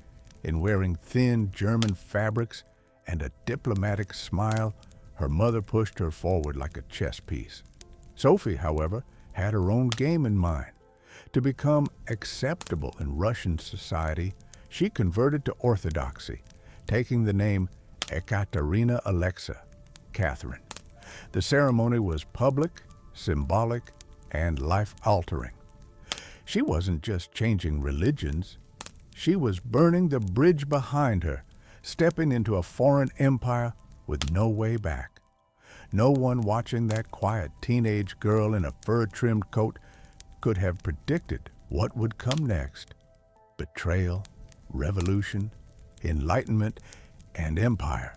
and wearing thin German fabrics and a diplomatic smile. Her mother pushed her forward like a chess piece. Sophie, however, had her own game in mind. To become acceptable in Russian society, she converted to Orthodoxy, taking the name Ekaterina Alexa, Catherine. The ceremony was public, symbolic, and life-altering. She wasn't just changing religions. She was burning the bridge behind her, stepping into a foreign empire with no way back. No one watching that quiet teenage girl in a fur-trimmed coat could have predicted what would come next. Betrayal, revolution, enlightenment, and empire.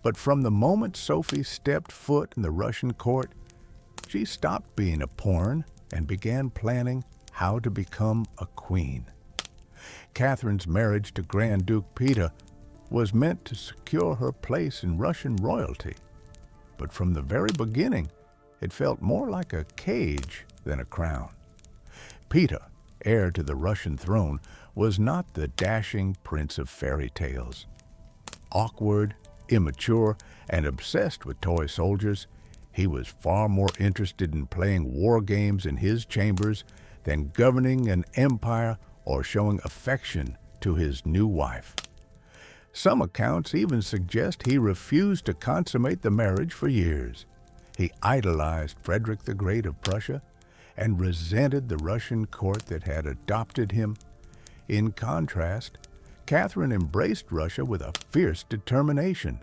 But from the moment Sophie stepped foot in the Russian court, she stopped being a pawn and began planning how to become a queen. Catherine's marriage to Grand Duke Peter was meant to secure her place in Russian royalty. But from the very beginning, it felt more like a cage than a crown. Peter, heir to the Russian throne, was not the dashing prince of fairy tales. Awkward, immature, and obsessed with toy soldiers, he was far more interested in playing war games in his chambers than governing an empire or showing affection to his new wife. Some accounts even suggest he refused to consummate the marriage for years. He idolized Frederick the Great of Prussia and resented the Russian court that had adopted him. In contrast, Catherine embraced Russia with a fierce determination.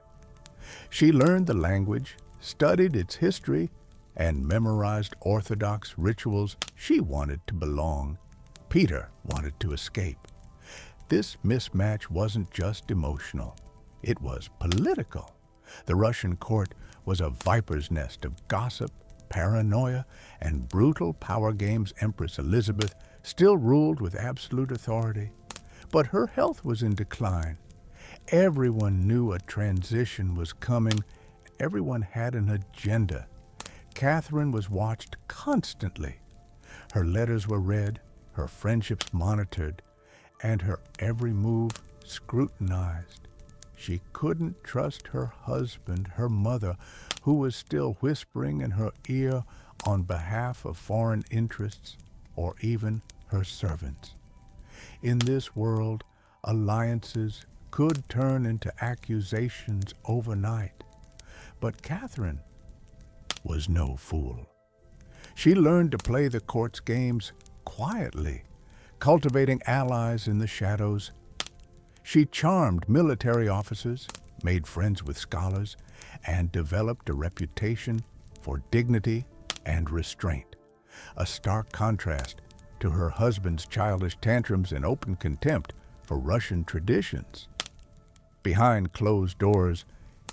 She learned the language, studied its history, and memorized Orthodox rituals. She wanted to belong. Peter wanted to escape. This mismatch wasn't just emotional. It was political. The Russian court was a viper's nest of gossip, paranoia, and brutal power games. Empress Elizabeth still ruled with absolute authority, but her health was in decline. Everyone knew a transition was coming. Everyone had an agenda. Catherine was watched constantly. Her letters were read, her friendships monitored, and her every move scrutinized. She couldn't trust her husband, her mother, who was still whispering in her ear on behalf of foreign interests, or even her servants. In this world, alliances could turn into accusations overnight. But Catherine was no fool. She learned to play the court's games quietly, cultivating allies in the shadows. She charmed military officers, made friends with scholars, and developed a reputation for dignity and restraint, a stark contrast to her husband's childish tantrums and open contempt for Russian traditions. Behind closed doors,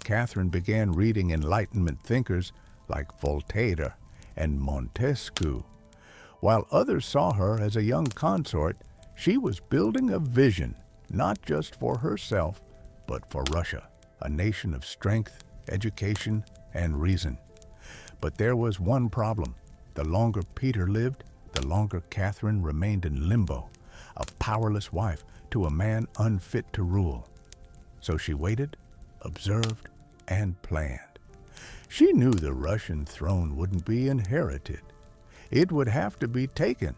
Catherine began reading Enlightenment thinkers like Voltaire and Montesquieu. While others saw her as a young consort, she was building a vision, not just for herself, but for Russia, a nation of strength, education, and reason. But there was one problem. The longer Peter lived, the longer Catherine remained in limbo, a powerless wife to a man unfit to rule. So she waited, observed, and planned. She knew the Russian throne wouldn't be inherited. It would have to be taken.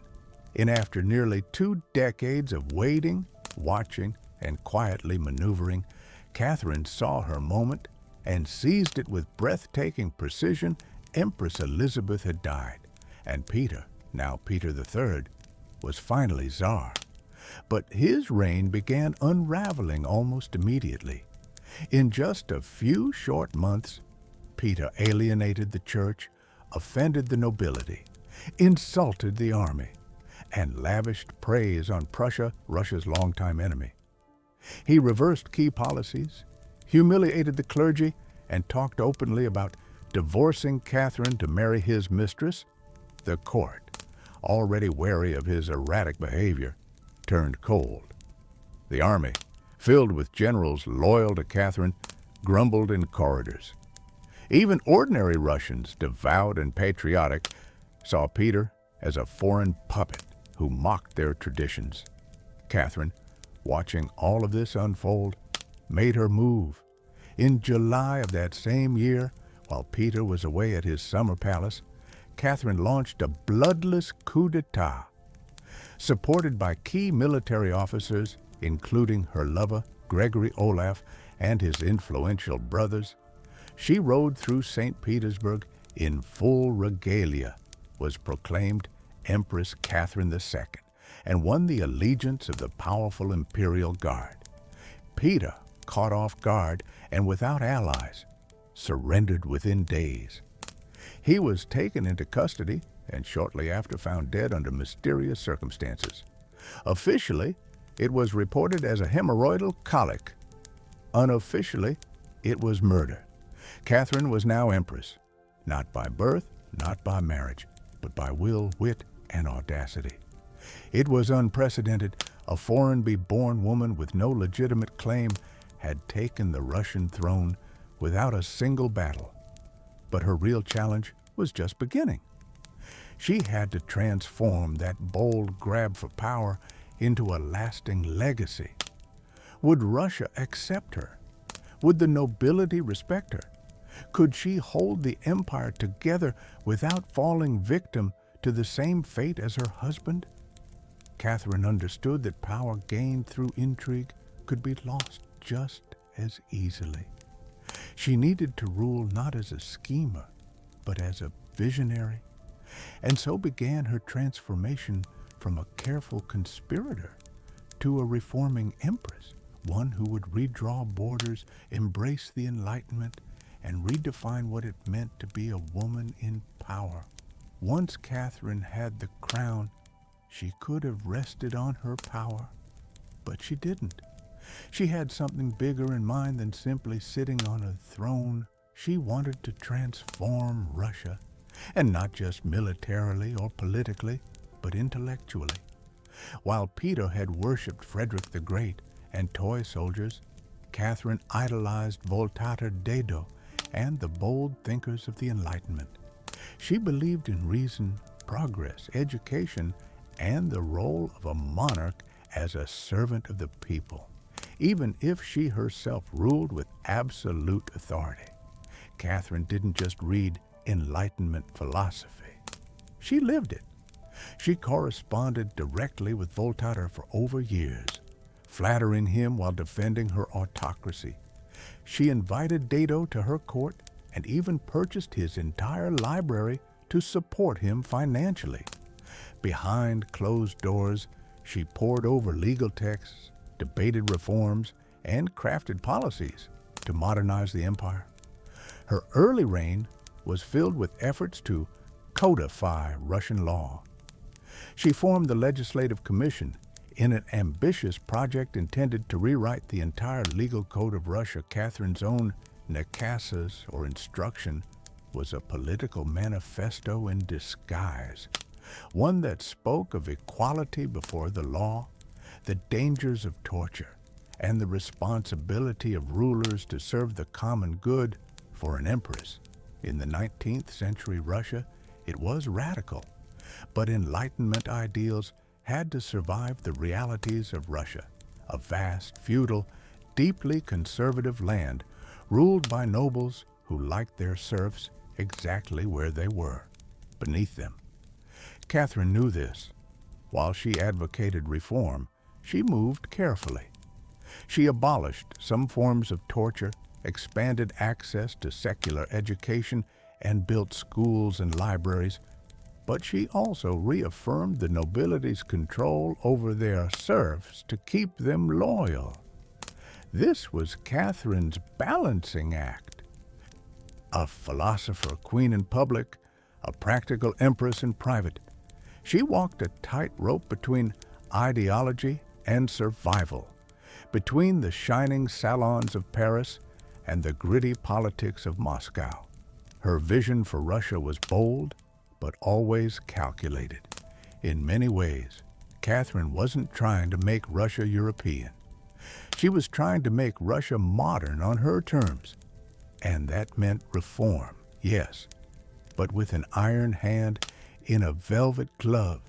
And after nearly 2 decades of waiting, watching, and quietly maneuvering, Catherine saw her moment and seized it with breathtaking precision. Empress Elizabeth had died, and Peter, now Peter III, was finally Tsar. But his reign began unraveling almost immediately. In just a few short months, Peter alienated the church, offended the nobility, insulted the army, and lavished praise on Prussia, Russia's longtime enemy. He reversed key policies, humiliated the clergy, and talked openly about divorcing Catherine to marry his mistress. The court, already wary of his erratic behavior, turned cold. The army, filled with generals loyal to Catherine, grumbled in corridors. Even ordinary Russians, devout and patriotic, saw Peter as a foreign puppet who mocked their traditions. Catherine, watching all of this unfold, made her move. In July of that same year, while Peter was away at his summer palace, Catherine launched a bloodless coup d'etat. Supported by key military officers, including her lover, Gregory Olaf, and his influential brothers, she rode through St. Petersburg in full regalia, was proclaimed Empress Catherine II, and won the allegiance of the powerful imperial guard. Peter, caught off guard and without allies, surrendered within days. He was taken into custody and shortly after found dead under mysterious circumstances. Officially, it was reported as a hemorrhoidal colic. Unofficially, it was murder. Catherine was now empress, not by birth, not by marriage, but by will, wit, and audacity. It was unprecedented. A foreign-born woman with no legitimate claim had taken the Russian throne without a single battle. But her real challenge was just beginning. She had to transform that bold grab for power into a lasting legacy. Would Russia accept her? Would the nobility respect her? Could she hold the empire together without falling victim to the same fate as her husband? Catherine understood that power gained through intrigue could be lost just as easily. She needed to rule not as a schemer, but as a visionary. And so began her transformation from a careful conspirator to a reforming empress, one who would redraw borders, embrace the Enlightenment, and redefine what it meant to be a woman in power. Once Catherine had the crown, she could have rested on her power, but she didn't. She had something bigger in mind than simply sitting on a throne. She wanted to transform Russia, and not just militarily or politically, but intellectually. While Peter had worshipped Frederick the Great and toy soldiers, Catherine idolized Voltaire Dado and the bold thinkers of the Enlightenment. She believed in reason, progress, education, and the role of a monarch as a servant of the people, even if she herself ruled with absolute authority. Catherine didn't just read Enlightenment philosophy. She lived it. She corresponded directly with Voltaire for over years, flattering him while defending her autocracy. She invited Dado to her court and even purchased his entire library to support him financially. Behind closed doors, she pored over legal texts, debated reforms, and crafted policies to modernize the empire. Her early reign was filled with efforts to codify Russian law. She formed the Legislative Commission in an ambitious project intended to rewrite the entire legal code of Russia. Catherine's own nakazes, or instruction, was a political manifesto in disguise, one that spoke of equality before the law, the dangers of torture, and the responsibility of rulers to serve the common good. For an empress, in the 19th century Russia, it was radical, but Enlightenment ideals had to survive the realities of Russia, a vast, feudal, deeply conservative land ruled by nobles who liked their serfs exactly where they were, beneath them. Catherine knew this. While she advocated reform, she moved carefully. She abolished some forms of torture, expanded access to secular education, and built schools and libraries, but she also reaffirmed the nobility's control over their serfs to keep them loyal. This was Catherine's balancing act. A philosopher queen in public, a practical empress in private, she walked a tightrope between ideology and survival, between the shining salons of Paris and the gritty politics of Moscow. Her vision for Russia was bold, but always calculated. In many ways, Catherine wasn't trying to make Russia European. She was trying to make Russia modern on her terms. And that meant reform, yes, but with an iron hand in a velvet glove.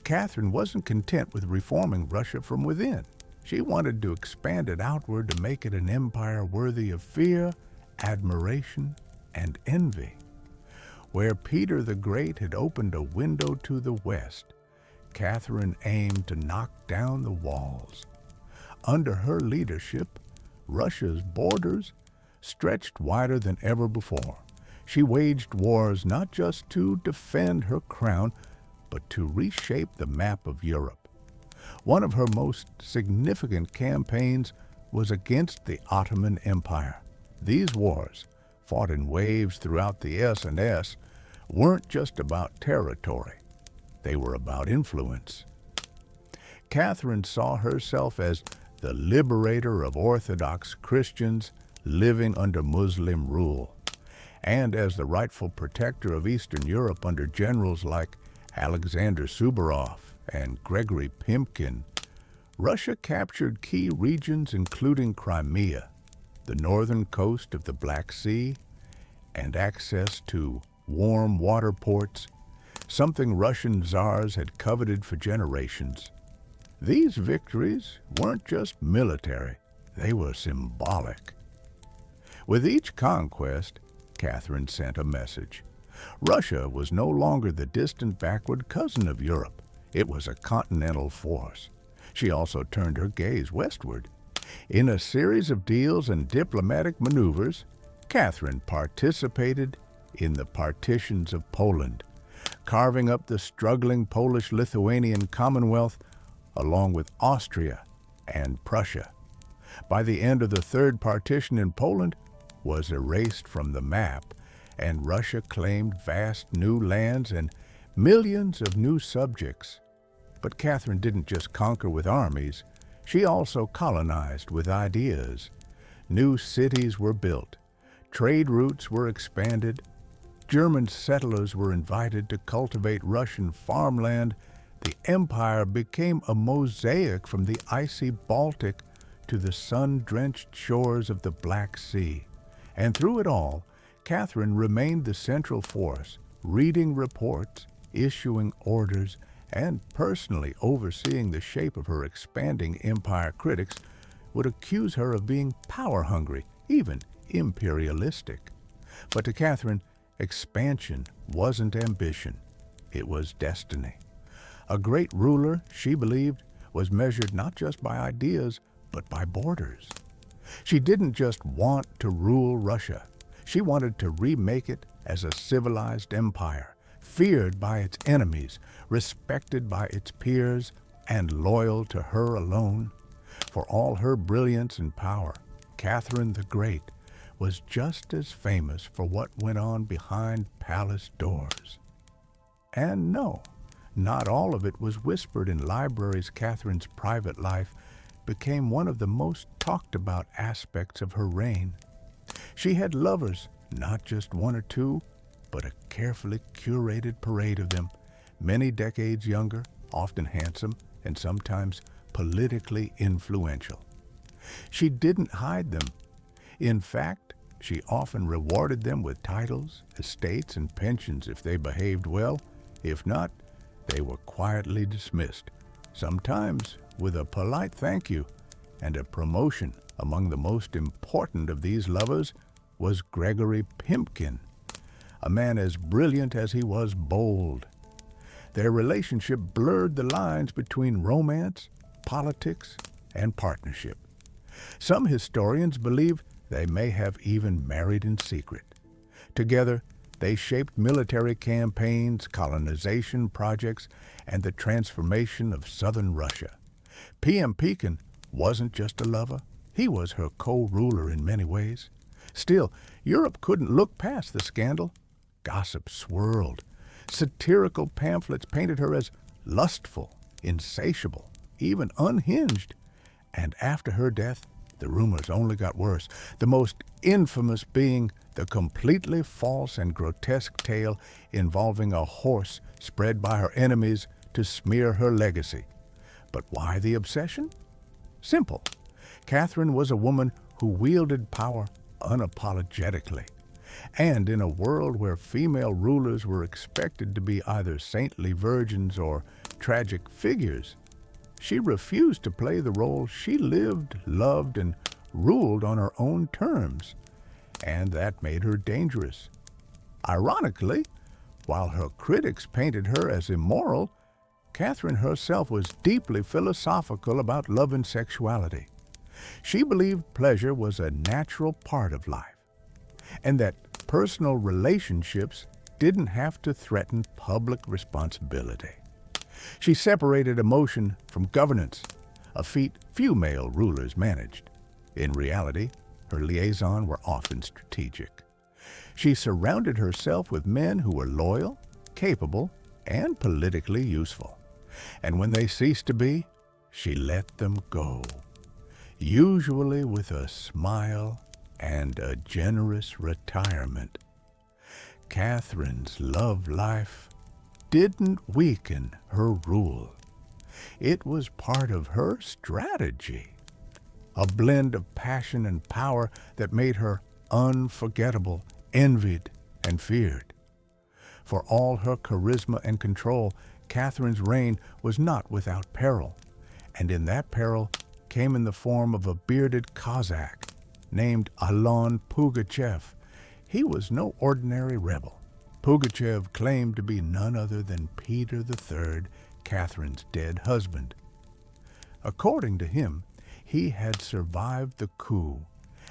Catherine wasn't content with reforming Russia from within. She wanted to expand it outward to make it an empire worthy of fear, admiration, and envy. Where Peter the Great had opened a window to the west, Catherine aimed to knock down the walls. Under her leadership, Russia's borders stretched wider than ever before. She waged wars not just to defend her crown, but to reshape the map of Europe. One of her most significant campaigns was against the Ottoman Empire. These wars, fought in waves throughout the S&S, weren't just about territory. They were about influence. Catherine saw herself as the liberator of Orthodox Christians living under Muslim rule, and as the rightful protector of Eastern Europe under generals like Alexander Suvorov and Gregory Pimkin. Russia captured key regions including Crimea, the northern coast of the Black Sea, and access to warm water ports, something Russian czars had coveted for generations. These victories weren't just military, they were symbolic. With each conquest, Catherine sent a message. Russia was no longer the distant backward cousin of Europe. It was a continental force. She also turned her gaze westward. In a series of deals and diplomatic maneuvers, Catherine participated in the partitions of Poland, carving up the struggling Polish-Lithuanian Commonwealth along with Austria and Prussia. By the end of the third partition in Poland was erased from the map, and Russia claimed vast new lands and millions of new subjects. But Catherine didn't just conquer with armies, she also colonized with ideas. New cities were built, trade routes were expanded, German settlers were invited to cultivate Russian farmland. The empire became a mosaic from the icy Baltic to the sun-drenched shores of the Black Sea. And through it all, Catherine remained the central force, reading reports, issuing orders, and personally overseeing the shape of her expanding empire. Critics would accuse her of being power-hungry, even imperialistic. But to Catherine, expansion wasn't ambition, it was destiny. A great ruler, she believed, was measured not just by ideas, but by borders. She didn't just want to rule Russia. She wanted to remake it as a civilized empire, feared by its enemies, respected by its peers, and loyal to her alone. For all her brilliance and power, Catherine the Great was just as famous for what went on behind palace doors. And no, not all of it was whispered in libraries. Catherine's private life became one of the most talked about aspects of her reign. She had lovers, not just one or two, but a carefully curated parade of them, many decades younger, often handsome, and sometimes politically influential. She didn't hide them. In fact, she often rewarded them with titles, estates, and pensions if they behaved well. If not, they were quietly dismissed, sometimes with a polite thank you and a promotion. Among the most important of these lovers was Gregory Pimpkin, a man as brilliant as he was bold. Their relationship blurred the lines between romance, politics, and partnership. Some historians believe they may have even married in secret. Together, they shaped military campaigns, colonization projects, and the transformation of southern Russia. P.M. Pekin wasn't just a lover, he was her co-ruler in many ways. Still, Europe couldn't look past the scandal. Gossip swirled. Satirical pamphlets painted her as lustful, insatiable, even unhinged. And after her death, the rumors only got worse, the most infamous being the completely false and grotesque tale involving a horse spread by her enemies to smear her legacy. But why the obsession? Simple. Catherine was a woman who wielded power unapologetically. And in a world where female rulers were expected to be either saintly virgins or tragic figures, she refused to play the role. She lived, loved, and ruled on her own terms, and that made her dangerous. Ironically, while her critics painted her as immoral, Catherine herself was deeply philosophical about love and sexuality. She believed pleasure was a natural part of life, and that personal relationships didn't have to threaten public responsibility. She separated emotion from governance, a feat few male rulers managed. In reality, her liaisons were often strategic. She surrounded herself with men who were loyal, capable, and politically useful. And when they ceased to be, she let them go, usually with a smile and a generous retirement. Catherine's love life didn't weaken her rule. It was part of her strategy, a blend of passion and power that made her unforgettable, envied, and feared. For all her charisma and control, Catherine's reign was not without peril, and in that peril came in the form of a bearded Cossack named Alon Pugachev. He was no ordinary rebel. Pugachev claimed to be none other than Peter III, Catherine's dead husband. According to him, he had survived the coup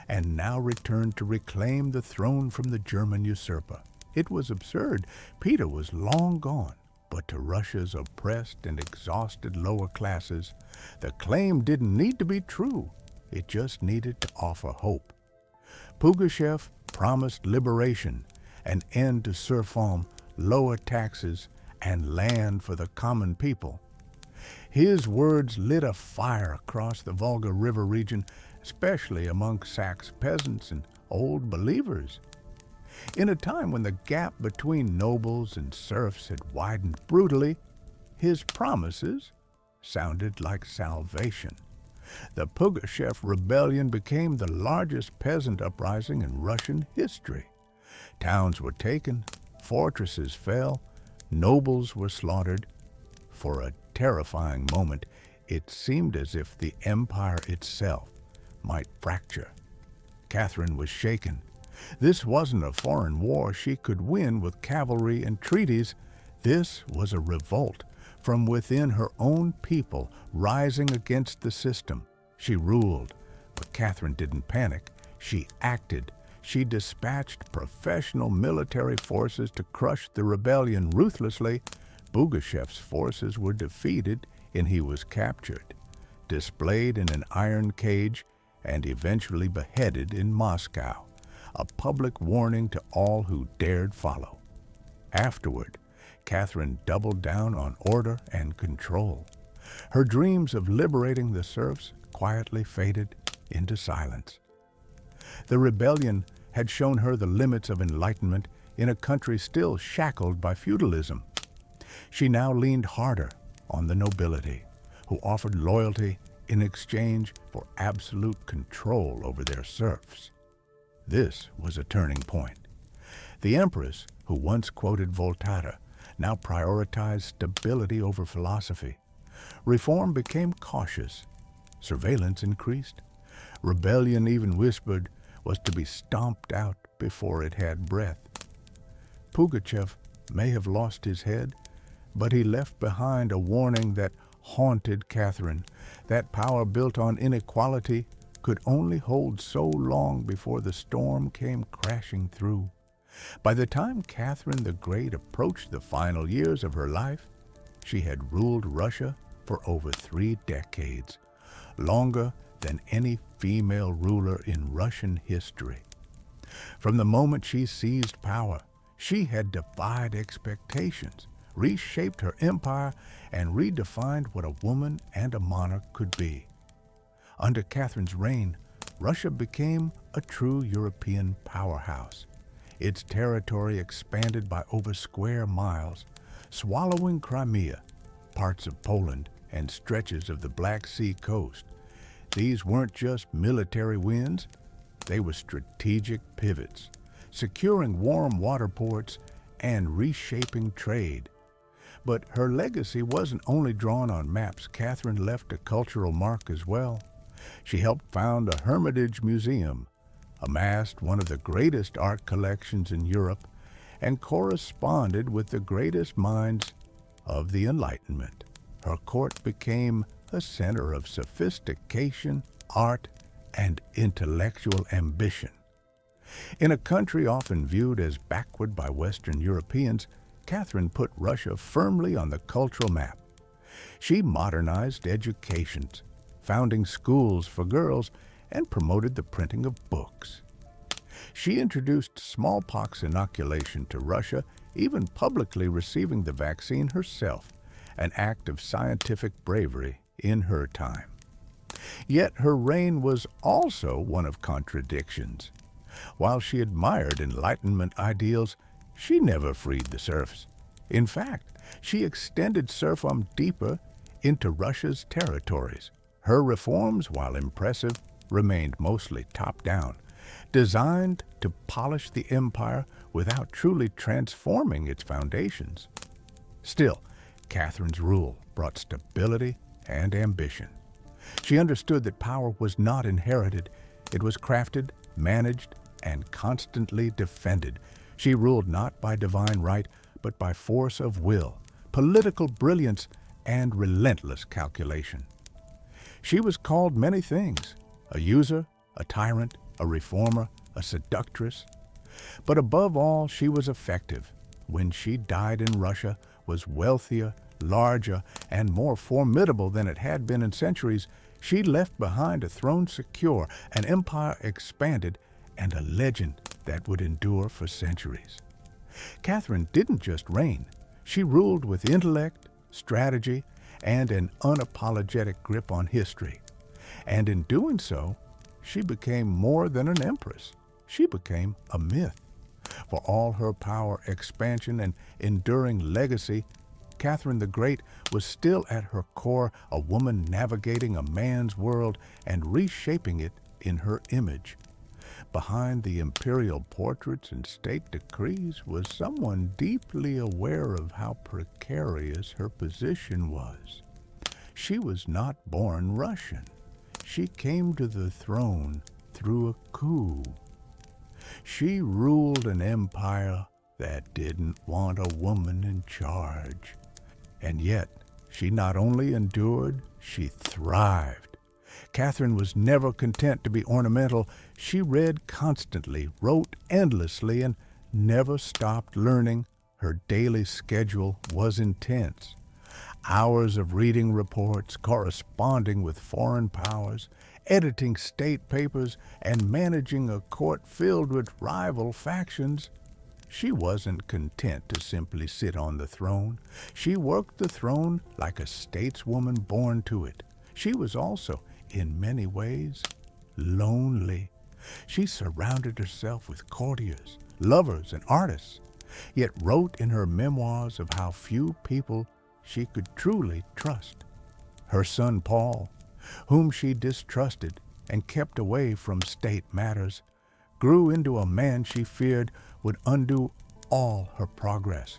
and now returned to reclaim the throne from the German usurper. It was absurd. Peter was long gone, but to Russia's oppressed and exhausted lower classes, the claim didn't need to be true. It just needed to offer hope. Pugachev promised liberation, an end to serfdom, lower taxes, and land for the common people. His words lit a fire across the Volga River region, especially among Saxe peasants and old believers. In a time when the gap between nobles and serfs had widened brutally, his promises sounded like salvation. The Pugachev rebellion became the largest peasant uprising in Russian history. Towns were taken, fortresses fell, nobles were slaughtered. For a terrifying moment, it seemed as if the empire itself might fracture. Catherine was shaken. This wasn't a foreign war she could win with cavalry and treaties. This was a revolt from within her own people, rising against the system. She ruled, but Catherine didn't panic. She acted. She dispatched professional military forces to crush the rebellion ruthlessly. Pugachev's forces were defeated and he was captured, displayed in an iron cage, and eventually beheaded in Moscow, a public warning to all who dared follow. Afterward, Catherine doubled down on order and control. Her dreams of liberating the serfs quietly faded into silence. The rebellion had shown her the limits of enlightenment in a country still shackled by feudalism. She now leaned harder on the nobility, who offered loyalty in exchange for absolute control over their serfs. This was a turning point. The empress, who once quoted Voltaire, now prioritized stability over philosophy. Reform became cautious. Surveillance increased. Rebellion, even whispered, was to be stomped out before it had breath. Pugachev may have lost his head, but he left behind a warning that haunted Catherine, that power built on inequality could only hold so long before the storm came crashing through. By the time Catherine the Great approached the final years of her life, she had ruled Russia for over 3 decades, longer than any female ruler in Russian history. From the moment she seized power, she had defied expectations, reshaped her empire, and redefined what a woman and a monarch could be. Under Catherine's reign, Russia became a true European powerhouse. Its territory expanded by over square miles, swallowing Crimea, parts of Poland, and stretches of the Black Sea coast. These weren't just military wins, they were strategic pivots, securing warm water ports and reshaping trade. But her legacy wasn't only drawn on maps. Catherine left a cultural mark as well. She helped found a Hermitage museum, amassed one of the greatest art collections in Europe, and corresponded with the greatest minds of the Enlightenment. Her court became a center of sophistication, art, and intellectual ambition. In a country often viewed as backward by Western Europeans, Catherine put Russia firmly on the cultural map. She modernized education, founding schools for girls, and promoted the printing of books. She introduced smallpox inoculation to Russia, even publicly receiving the vaccine herself, an act of scientific bravery in her time. Yet her reign was also one of contradictions. While she admired Enlightenment ideals, she never freed the serfs. In fact, she extended serfdom deeper into Russia's territories. Her reforms, while impressive, remained mostly top-down, designed to polish the empire without truly transforming its foundations. Still, Catherine's rule brought stability and ambition. She understood that power was not inherited. It was crafted, managed, and constantly defended. She ruled not by divine right, but by force of will, political brilliance, and relentless calculation. She was called many things: a user, a tyrant, a reformer, a seductress. But above all, she was effective. When she died in Russia, was wealthier, larger, and more formidable than it had been in centuries. She left behind a throne secure, an empire expanded, and a legend that would endure for centuries. Catherine didn't just reign. She ruled with intellect, strategy, and an unapologetic grip on history. And in doing so, she became more than an empress. She became a myth. For all her power, expansion, and enduring legacy, Catherine the Great was still at her core a woman navigating a man's world and reshaping it in her image. Behind the imperial portraits and state decrees was someone deeply aware of how precarious her position was. She was not born Russian. She came to the throne through a coup. She ruled an empire that didn't want a woman in charge. And yet, she not only endured, she thrived. Catherine was never content to be ornamental. She read constantly, wrote endlessly, and never stopped learning. Her daily schedule was intense. Hours of reading reports, corresponding with foreign powers, editing state papers, and managing a court filled with rival factions. She wasn't content to simply sit on the throne. She worked the throne like a stateswoman born to it. She was also, in many ways, lonely. She surrounded herself with courtiers, lovers, and artists, yet wrote in her memoirs of how few people she could truly trust. Her son Paul, whom she distrusted and kept away from state matters, grew into a man she feared would undo all her progress.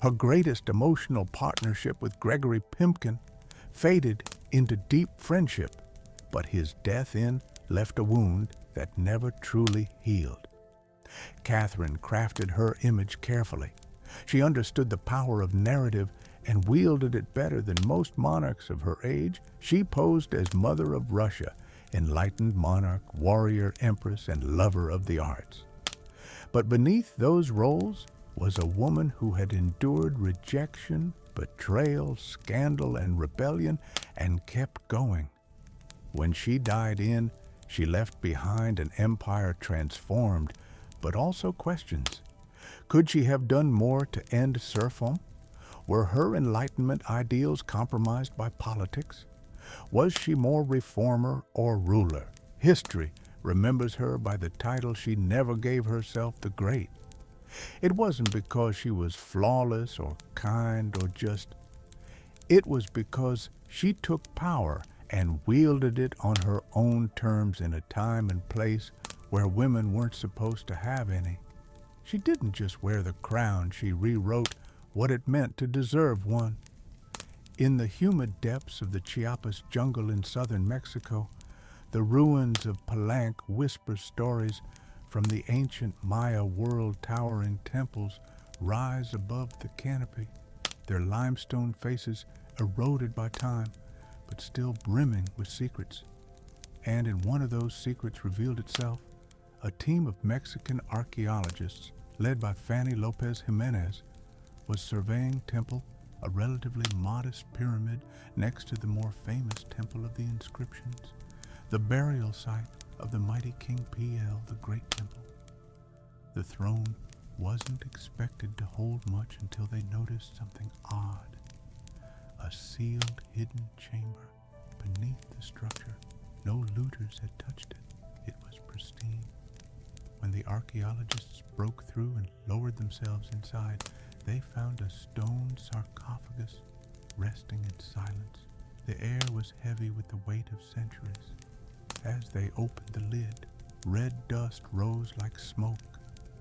Her greatest emotional partnership with Gregory Pimpkin faded into deep friendship, but his death left a wound that never truly healed. Catherine crafted her image carefully. She understood the power of narrative and wielded it better than most monarchs of her age. She posed as Mother of Russia, enlightened monarch, warrior, empress, and lover of the arts. But beneath those roles was a woman who had endured rejection, betrayal, scandal, and rebellion, and kept going. When she died she left behind an empire transformed, but also questions. Could she have done more to end serfdom? Were her Enlightenment ideals compromised by politics? Was she more reformer or ruler? History remembers her by the title she never gave herself, the Great. It wasn't because she was flawless or kind or just. It was because she took power and wielded it on her own terms in a time and place where women weren't supposed to have any. She didn't just wear the crown, she rewrote what it meant to deserve one. In the humid depths of the Chiapas jungle in southern Mexico, the ruins of Palenque whisper stories from the ancient Maya world. Towering temples rise above the canopy, their limestone faces eroded by time, but still brimming with secrets. And in one of those secrets revealed itself, a team of Mexican archaeologists, led by Fanny Lopez Jimenez, was surveying temple, a relatively modest pyramid next to the more famous Temple of the Inscriptions, the burial site of the mighty King PL, the Great Temple. The throne wasn't expected to hold much until they noticed something odd. A sealed, hidden chamber beneath the structure. No looters had touched it. It was pristine. When the archaeologists broke through and lowered themselves inside, they found a stone sarcophagus resting in silence. The air was heavy with the weight of centuries. As they opened the lid, red dust rose like smoke,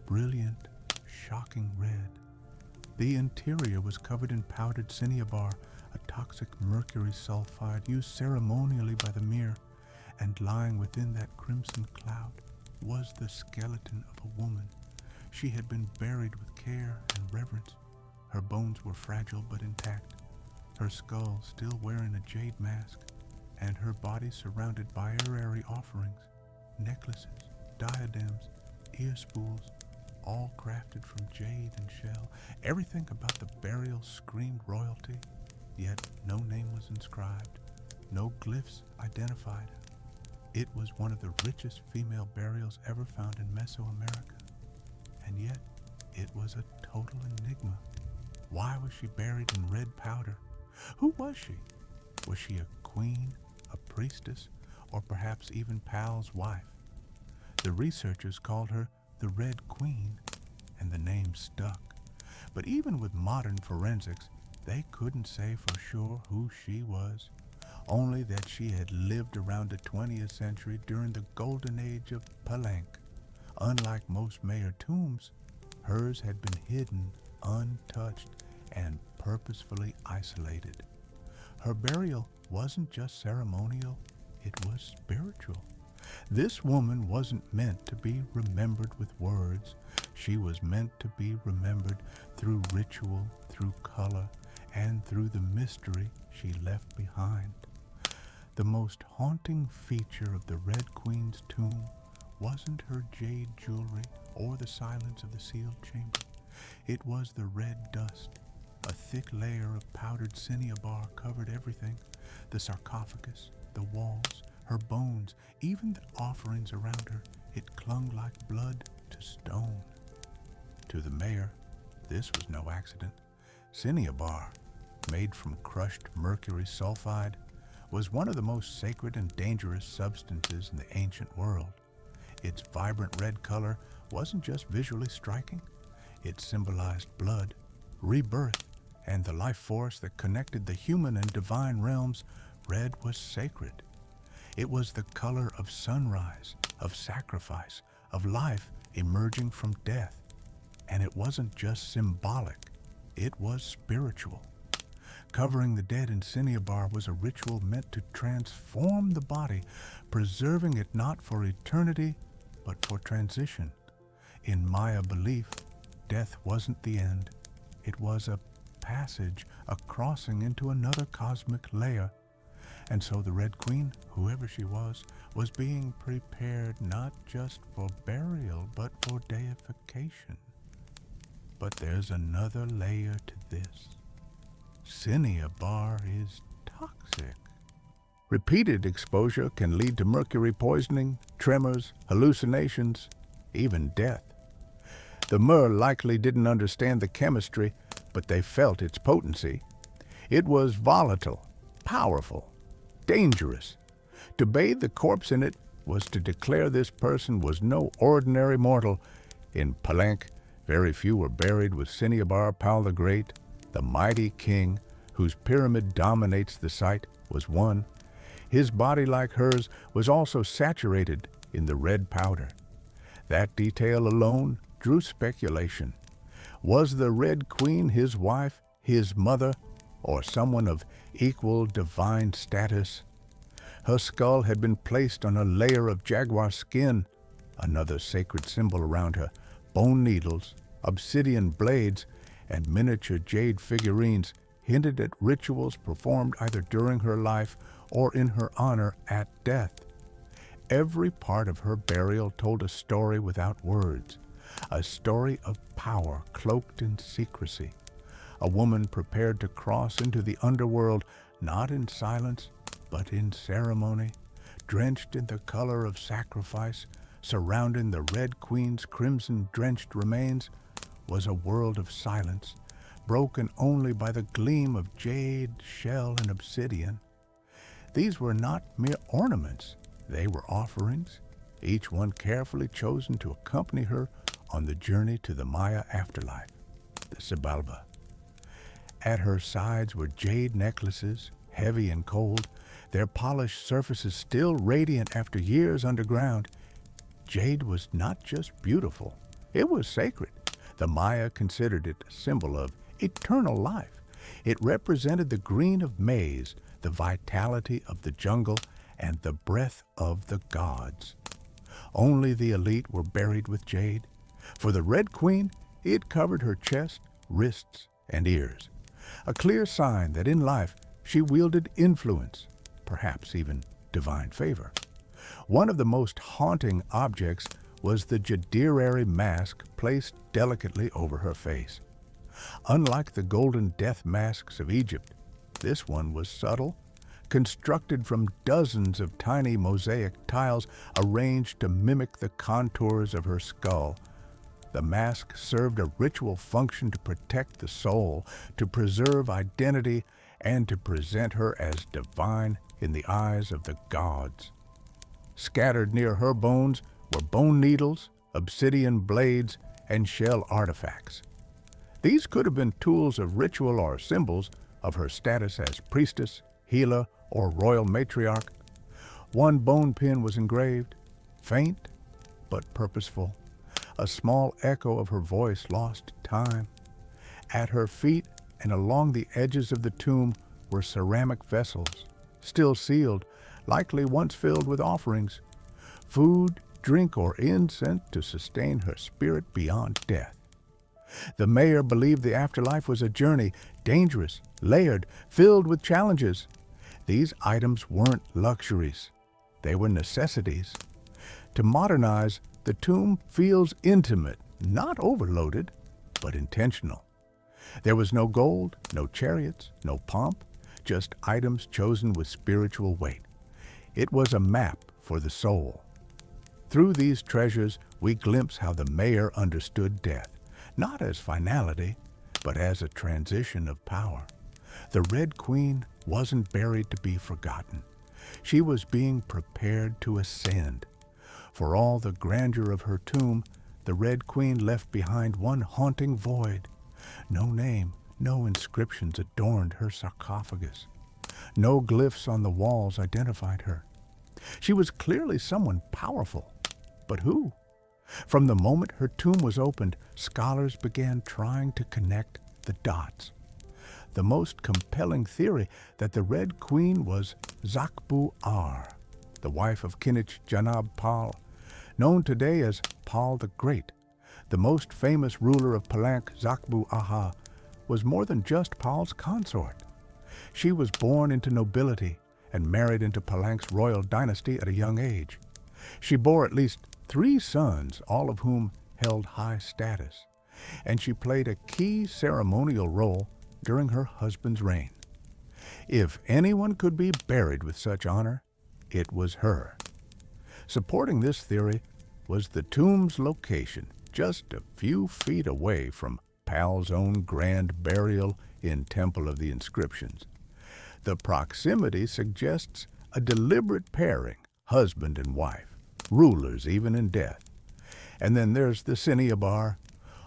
brilliant, shocking red. The interior was covered in powdered cinnabar, a toxic mercury sulfide used ceremonially by the Mir, and lying within that crimson cloud was the skeleton of a woman. She had been buried with care and reverence. Her bones were fragile but intact, her skull still wearing a jade mask, and her body surrounded by honorary offerings, necklaces, diadems, ear spools, all crafted from jade and shell. Everything about the burial screamed royalty, yet no name was inscribed, no glyphs identified. It was one of the richest female burials ever found in Mesoamerica, and yet it was a total enigma. Why was she buried in red powder? Who was she? Was she a queen, a priestess, or perhaps even Pal's wife? The researchers called her the Red Queen, and the name stuck. But even with modern forensics, they couldn't say for sure who she was, only that she had lived around the 20th century during the golden age of Palenque. Unlike most Maya tombs, hers had been hidden, untouched, and purposefully isolated. Her burial wasn't just ceremonial, it was spiritual. This woman wasn't meant to be remembered with words. She was meant to be remembered through ritual, through color, and through the mystery she left behind. The most haunting feature of the Red Queen's tomb wasn't her jade jewelry or the silence of the sealed chamber. It was the red dust. A thick layer of powdered cinnabar covered everything: the sarcophagus, the walls, her bones, even the offerings around her. It clung like blood to stone. To the mayor, this was no accident. Cinnabar, made from crushed mercury sulfide, was one of the most sacred and dangerous substances in the ancient world. Its vibrant red color wasn't just visually striking. It symbolized blood, rebirth, and the life force that connected the human and divine realms. Red was sacred. It was the color of sunrise, of sacrifice, of life emerging from death. And it wasn't just symbolic. it was spiritual. Covering the dead in cinnabar was a ritual meant to transform the body, preserving it not for eternity, but for transition. In Maya belief, death wasn't the end. It was a passage, a crossing into another cosmic layer. And so the Red Queen, whoever she was being prepared not just for burial, but for deification. But there's another layer to this. Cinnabar is toxic. Repeated exposure can lead to mercury poisoning, tremors, hallucinations, even death. The Mer likely didn't understand the chemistry, but they felt its potency. It was volatile, powerful, dangerous. To bathe the corpse in it was to declare this person was no ordinary mortal. In Palenque, very few were buried with Cinnabar. Paul the Great, the mighty king, whose pyramid dominates the site, was one. His body, like hers, was also saturated in the red powder. That detail alone drew speculation. Was the Red Queen his wife, his mother, or someone of equal divine status? Her skull had been placed on a layer of jaguar skin, another sacred symbol around her. Bone needles, obsidian blades, and miniature jade figurines hinted at rituals performed either during her life or in her honor at death. Every part of her burial told a story without words, a story of power cloaked in secrecy. A woman prepared to cross into the underworld, not in silence, but in ceremony, drenched in the color of sacrifice. Surrounding the Red Queen's crimson-drenched remains was a world of silence, broken only by the gleam of jade, shell, and obsidian. These were not mere ornaments. They were offerings, each one carefully chosen to accompany her on the journey to the Maya afterlife, the Xibalba. At her sides were jade necklaces, heavy and cold, their polished surfaces still radiant after years underground. Jade was not just beautiful, it was sacred. The Maya considered it a symbol of eternal life. It represented the green of maize, the vitality of the jungle, and the breath of the gods. Only the elite were buried with jade. For the Red Queen, it covered her chest, wrists, and ears, a clear sign that in life she wielded influence, perhaps even divine favor. One of the most haunting objects was the jadirari mask placed delicately over her face. Unlike the golden death masks of Egypt, this one was subtle, constructed from dozens of tiny mosaic tiles arranged to mimic the contours of her skull. The mask served a ritual function to protect the soul, to preserve identity, and to present her as divine in the eyes of the gods. Scattered near her bones were bone needles, obsidian blades, and shell artifacts. These could have been tools of ritual or symbols of her status as priestess, healer, or royal matriarch. One bone pin was engraved, faint but purposeful, a small echo of her voice lost time. At her feet and along the edges of the tomb were ceramic vessels, still sealed, likely once filled with offerings, food, drink, or incense to sustain her spirit beyond death. The mayor believed the afterlife was a journey, dangerous, layered, filled with challenges. These items weren't luxuries. They were necessities. To modernize, the tomb feels intimate, not overloaded, but intentional. There was no gold, no chariots, no pomp, just items chosen with spiritual weight. It was a map for the soul. Through these treasures, we glimpse how the mayor understood death, not as finality, but as a transition of power. The Red Queen wasn't buried to be forgotten. She was being prepared to ascend. For all the grandeur of her tomb, the Red Queen left behind one haunting void. No name, no inscriptions adorned her sarcophagus. No glyphs on the walls identified her. She was clearly someone powerful. But who? From the moment her tomb was opened, scholars began trying to connect the dots. The most compelling theory that the Red Queen was Zakbu-Ar, the wife of Kinich Janab Pal, known today as Pal the Great. The most famous ruler of Palank, Zakbu-Aha, was more than just Pal's consort. She was born into nobility and married into Palank's royal dynasty at a young age. She bore at least 3 sons, all of whom held high status, and she played a key ceremonial role during her husband's reign. If anyone could be buried with such honor, it was her. Supporting this theory was the tomb's location, just a few feet away from Pal's own grand burial in Temple of the Inscriptions. The proximity suggests a deliberate pairing, husband and wife, rulers even in death. And then there's the Cinnabar.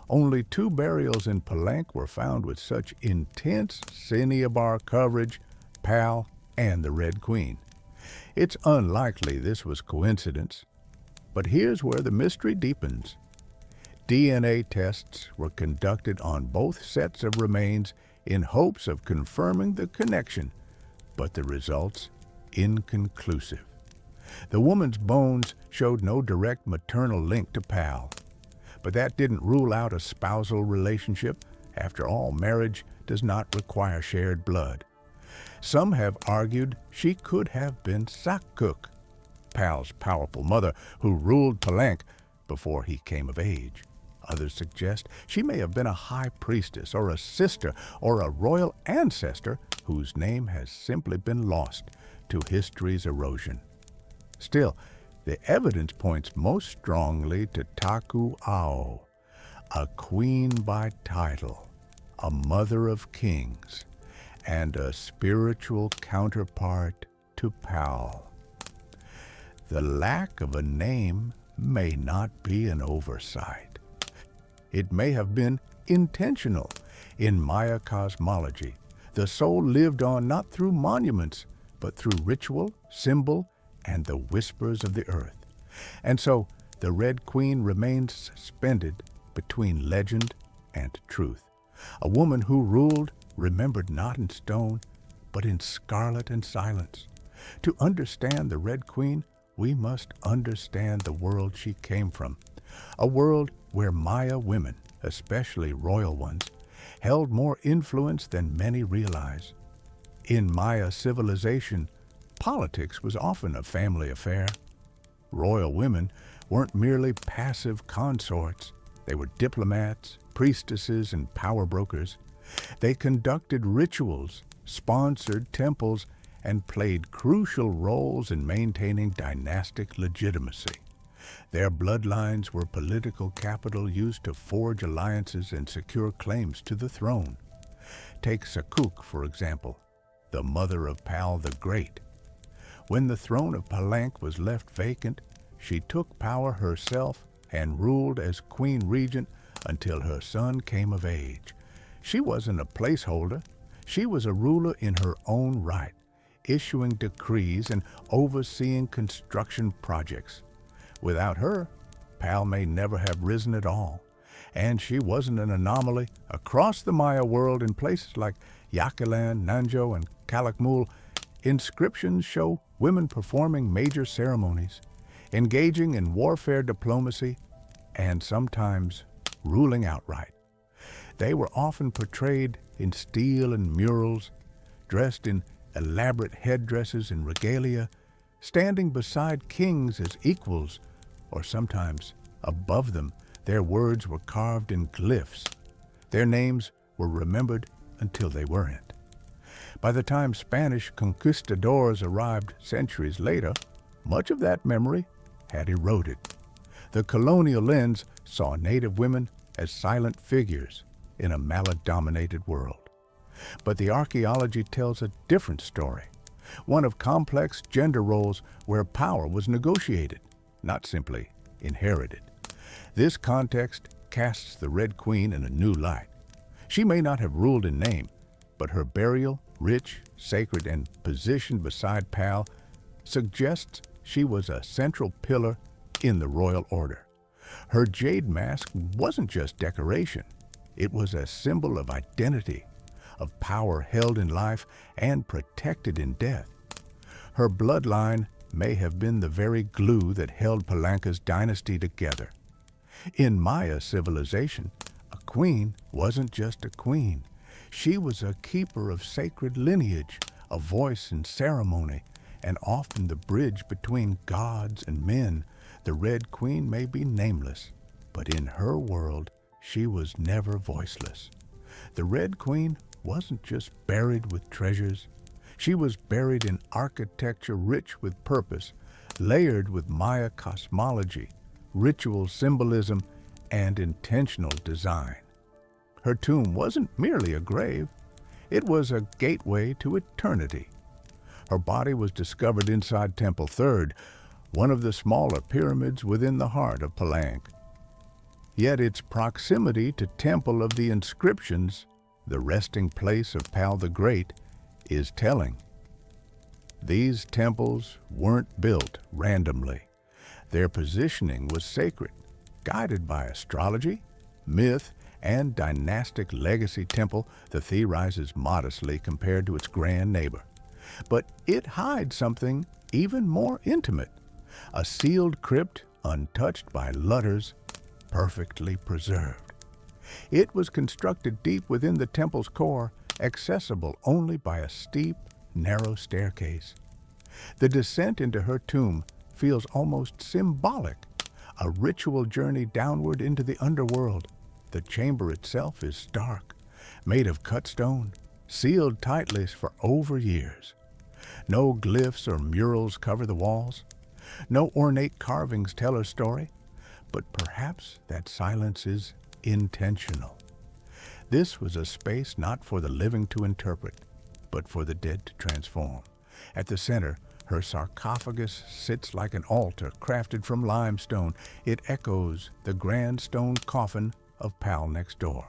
Only 2 burials in Palank were found with such intense Cinnabar coverage, Pal and the Red Queen. It's unlikely this was coincidence, but here's where the mystery deepens. DNA tests were conducted on both sets of remains in hopes of confirming the connection, but the results inconclusive. The woman's bones showed no direct maternal link to Pal, but that didn't rule out a spousal relationship. After all, marriage does not require shared blood. Some have argued she could have been Sakkuk, Pal's powerful mother who ruled Palank before he came of age. Others suggest she may have been a high priestess or a sister or a royal ancestor whose name has simply been lost to history's erosion. Still, the evidence points most strongly to Taku Ao, a queen by title, a mother of kings, and a spiritual counterpart to Pal. The lack of a name may not be an oversight. It may have been intentional. In Maya cosmology, the soul lived on not through monuments, but through ritual, symbol, and the whispers of the earth. And so the Red Queen remains suspended between legend and truth. A woman who ruled, remembered not in stone, but in scarlet and silence. To understand the Red Queen, we must understand the world she came from, a world where Maya women, especially royal ones, held more influence than many realize. In Maya civilization, politics was often a family affair. Royal women weren't merely passive consorts. They were diplomats, priestesses, and power brokers. They conducted rituals, sponsored temples, and played crucial roles in maintaining dynastic legitimacy. Their bloodlines were political capital used to forge alliances and secure claims to the throne. Take Sakkuk, for example, the mother of Pal the Great. When the throne of Palank was left vacant, she took power herself and ruled as queen regent until her son came of age. She wasn't a placeholder. She was a ruler in her own right, issuing decrees and overseeing construction projects. Without her, Pal may never have risen at all, and she wasn't an anomaly. Across the Maya world, in places like Yakilan, Nanjo, and Calakmul, inscriptions show women performing major ceremonies, engaging in warfare diplomacy, and sometimes ruling outright. They were often portrayed in stele and murals, dressed in elaborate headdresses and regalia, standing beside kings as equals, or sometimes above them. Their words were carved in glyphs. Their names were remembered until they weren't. By the time Spanish conquistadors arrived centuries later, much of that memory had eroded. The colonial lens saw native women as silent figures in a Malay-dominated world. But the archaeology tells a different story, one of complex gender roles where power was negotiated, not simply inherited. This context casts the Red Queen in a new light. She may not have ruled in name, but her burial, rich, sacred, and positioned beside Pal, suggests she was a central pillar in the royal order. Her jade mask wasn't just decoration. It was a symbol of identity, of power held in life and protected in death. Her bloodline may have been the very glue that held Palanca's dynasty together. In Maya civilization, a queen wasn't just a queen. She was a keeper of sacred lineage, a voice in ceremony, and often the bridge between gods and men. The Red Queen may be nameless, but in her world, she was never voiceless. The Red Queen wasn't just buried with treasures. She was buried in architecture rich with purpose, layered with Maya cosmology, ritual symbolism, and intentional design. Her tomb wasn't merely a grave. It was a gateway to eternity. Her body was discovered inside Temple Third, one of the smaller pyramids within the heart of Palang. Yet its proximity to Temple of the Inscriptions, the resting place of Pal the Great, is telling. These temples weren't built randomly. Their positioning was sacred, guided by astrology, myth, and dynastic legacy. Temple the Thi rises modestly compared to its grand neighbor. But it hides something even more intimate, a sealed crypt untouched by Ludders, perfectly preserved. It was constructed deep within the temple's core, accessible only by a steep, narrow staircase. The descent into her tomb feels almost symbolic, a ritual journey downward into the underworld. The chamber itself is stark, made of cut stone, sealed tightly for over years. No glyphs or murals cover the walls. No ornate carvings tell her story, but perhaps that silence is intentional. This was a space not for the living to interpret, but for the dead to transform. At the center, her sarcophagus sits like an altar crafted from limestone. It echoes the grand stone coffin of Pal next door.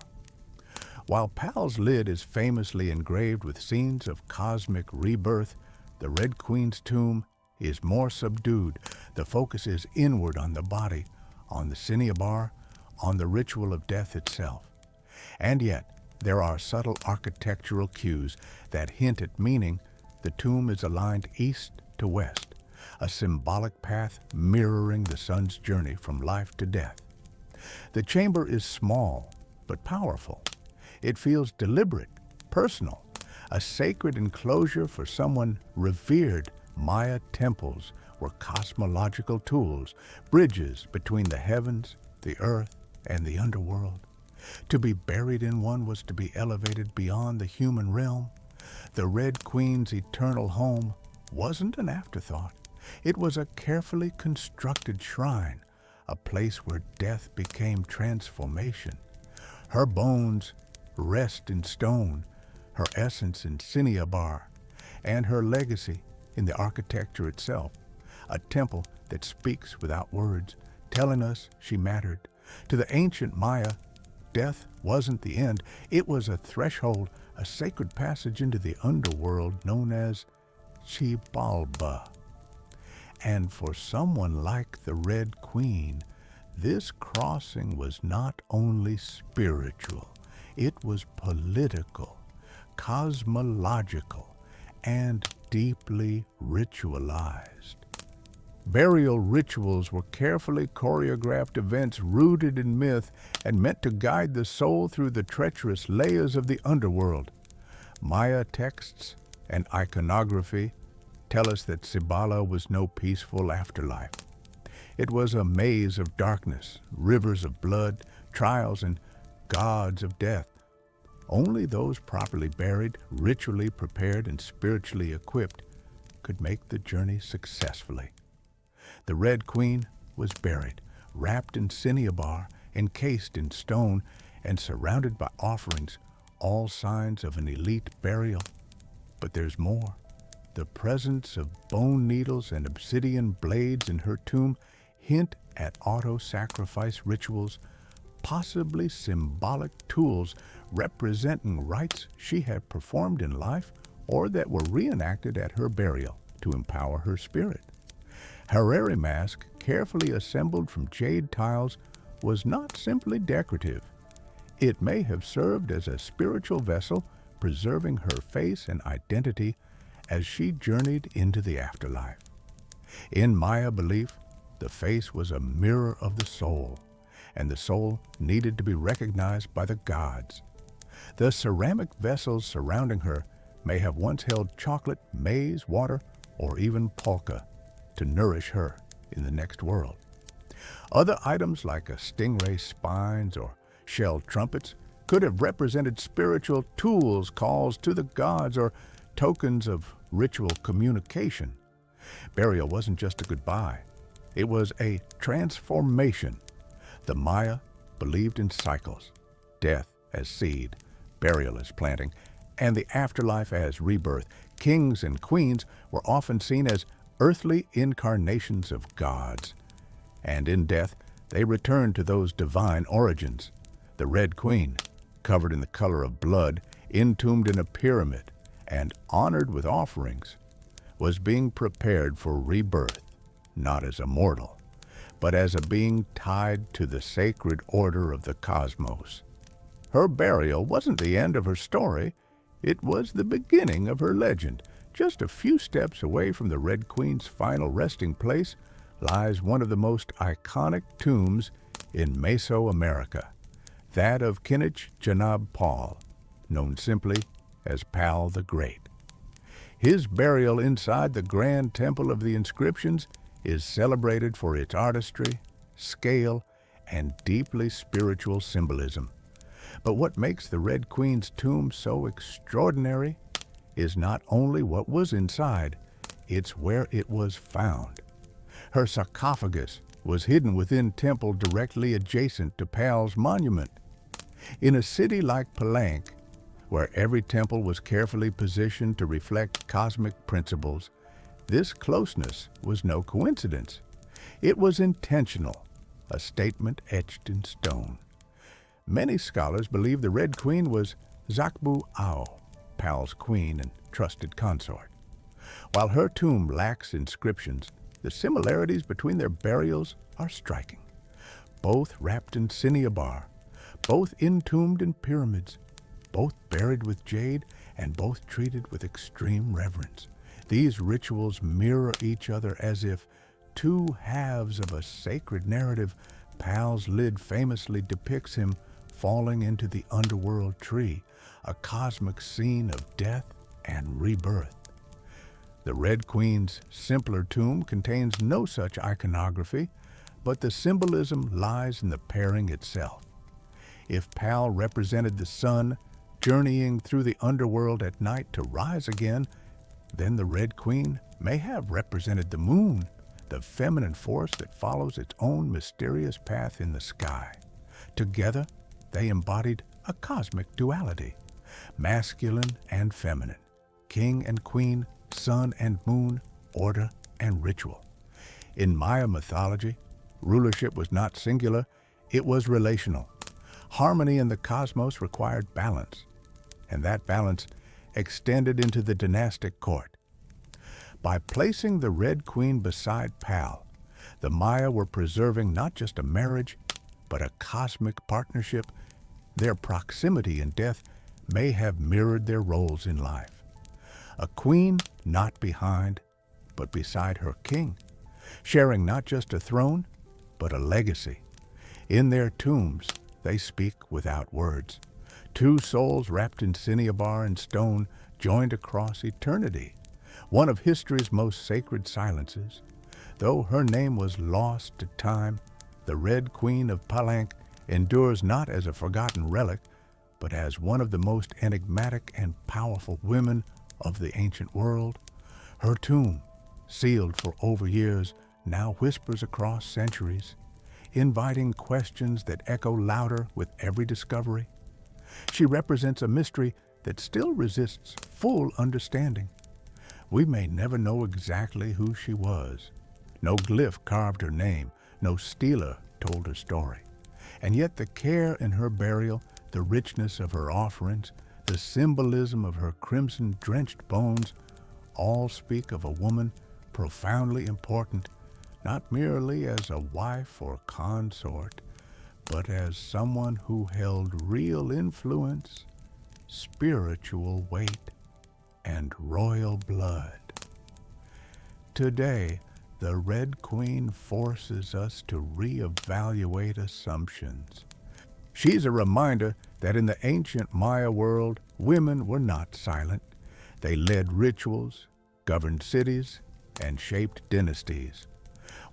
While Pal's lid is famously engraved with scenes of cosmic rebirth, the Red Queen's tomb is more subdued. The focus is inward on the body, on the cinnabar, on the ritual of death itself. And yet, there are subtle architectural cues that hint at meaning. The tomb is aligned east to west, a symbolic path mirroring the sun's journey from life to death. The chamber is small, but powerful. It feels deliberate, personal, a sacred enclosure for someone revered. Maya temples were cosmological tools, bridges between the heavens, the earth, and the underworld. To be buried in one was to be elevated beyond the human realm. The Red Queen's eternal home wasn't an afterthought. It was a carefully constructed shrine, a place where death became transformation. Her bones rest in stone, her essence in cinnabar, and her legacy in the architecture itself, a temple that speaks without words, telling us she mattered. To the ancient Maya, death wasn't the end. It was a threshold, a sacred passage into the underworld known as Xibalba. And for someone like the Red Queen, this crossing was not only spiritual, it was political, cosmological, and deeply ritualized. Burial rituals were carefully choreographed events rooted in myth and meant to guide the soul through the treacherous layers of the underworld. Maya texts and iconography tell us that Cibala was no peaceful afterlife. It was a maze of darkness, rivers of blood, trials, and gods of death. Only those properly buried, ritually prepared, and spiritually equipped could make the journey successfully. The Red Queen was buried, wrapped in cinnabar, encased in stone, and surrounded by offerings, all signs of an elite burial. But there's more. The presence of bone needles and obsidian blades in her tomb hint at auto-sacrifice rituals, possibly symbolic tools representing rites she had performed in life or that were reenacted at her burial to empower her spirit. Harari mask, carefully assembled from jade tiles, was not simply decorative. It may have served as a spiritual vessel, preserving her face and identity as she journeyed into the afterlife. In Maya belief, the face was a mirror of the soul, and the soul needed to be recognized by the gods. The ceramic vessels surrounding her may have once held chocolate, maize, water, or even polka to nourish her in the next world. Other items like a stingray spines or shelled trumpets could have represented spiritual tools, calls to the gods, or tokens of ritual communication. Burial wasn't just a goodbye. It was a transformation. The Maya believed in cycles, death as seed, burial as planting, and the afterlife as rebirth. Kings and queens were often seen as earthly incarnations of gods, and in death they returned to those divine origins. The Red Queen, covered in the color of blood, entombed in a pyramid, and honored with offerings, was being prepared for rebirth, not as a mortal, but as a being tied to the sacred order of the cosmos. Her burial wasn't the end of her story, it was the beginning of her legend. Just a few steps away from the Red Queen's final resting place lies one of the most iconic tombs in Mesoamerica, that of Kinich Janab Paul, known simply as Pal the Great. His burial inside the grand temple of the inscriptions is celebrated for its artistry, scale, and deeply spiritual symbolism. But what makes the Red Queen's tomb so extraordinary is not only what was inside, it's where it was found. Her sarcophagus was hidden within temple directly adjacent to Pal's monument. In a city like Palenque, where every temple was carefully positioned to reflect cosmic principles, this closeness was no coincidence. It was intentional, a statement etched in stone. Many scholars believe the Red Queen was Zakbu Ao, Pal's queen and trusted consort. While her tomb lacks inscriptions, the similarities between their burials are striking. Both wrapped in cinnabar, both entombed in pyramids, both buried with jade, and both treated with extreme reverence. These rituals mirror each other as if two halves of a sacred narrative. Pal's lid famously depicts him falling into the underworld tree, a cosmic scene of death and rebirth. The Red Queen's simpler tomb contains no such iconography, but the symbolism lies in the pairing itself. If Pal represented the sun, journeying through the underworld at night to rise again, then the Red Queen may have represented the moon, the feminine force that follows its own mysterious path in the sky. Together, they embodied a cosmic duality, masculine and feminine, king and queen, sun and moon, order and ritual. In Maya mythology, rulership was not singular, it was relational. Harmony in the cosmos required balance, and that balance extended into the dynastic court. By placing the Red Queen beside Pal, the Maya were preserving not just a marriage, but a cosmic partnership. Their proximity in death may have mirrored their roles in life. A queen not behind, but beside her king, sharing not just a throne, but a legacy. In their tombs, they speak without words. Two souls wrapped in cinnabar and stone joined across eternity, one of history's most sacred silences. Though her name was lost to time, the Red Queen of Palenque endures not as a forgotten relic, but as one of the most enigmatic and powerful women of the ancient world. Her tomb, sealed for over years, now whispers across centuries, inviting questions that echo louder with every discovery. She represents a mystery that still resists full understanding. We may never know exactly who she was. No glyph carved her name, no stela told her story. And yet the care in her burial, the richness of her offerings, the symbolism of her crimson-drenched bones, all speak of a woman profoundly important, not merely as a wife or consort, but as someone who held real influence, spiritual weight, and royal blood. Today, the Red Queen forces us to reevaluate assumptions. She's a reminder that in the ancient Maya world, women were not silent. They led rituals, governed cities, and shaped dynasties.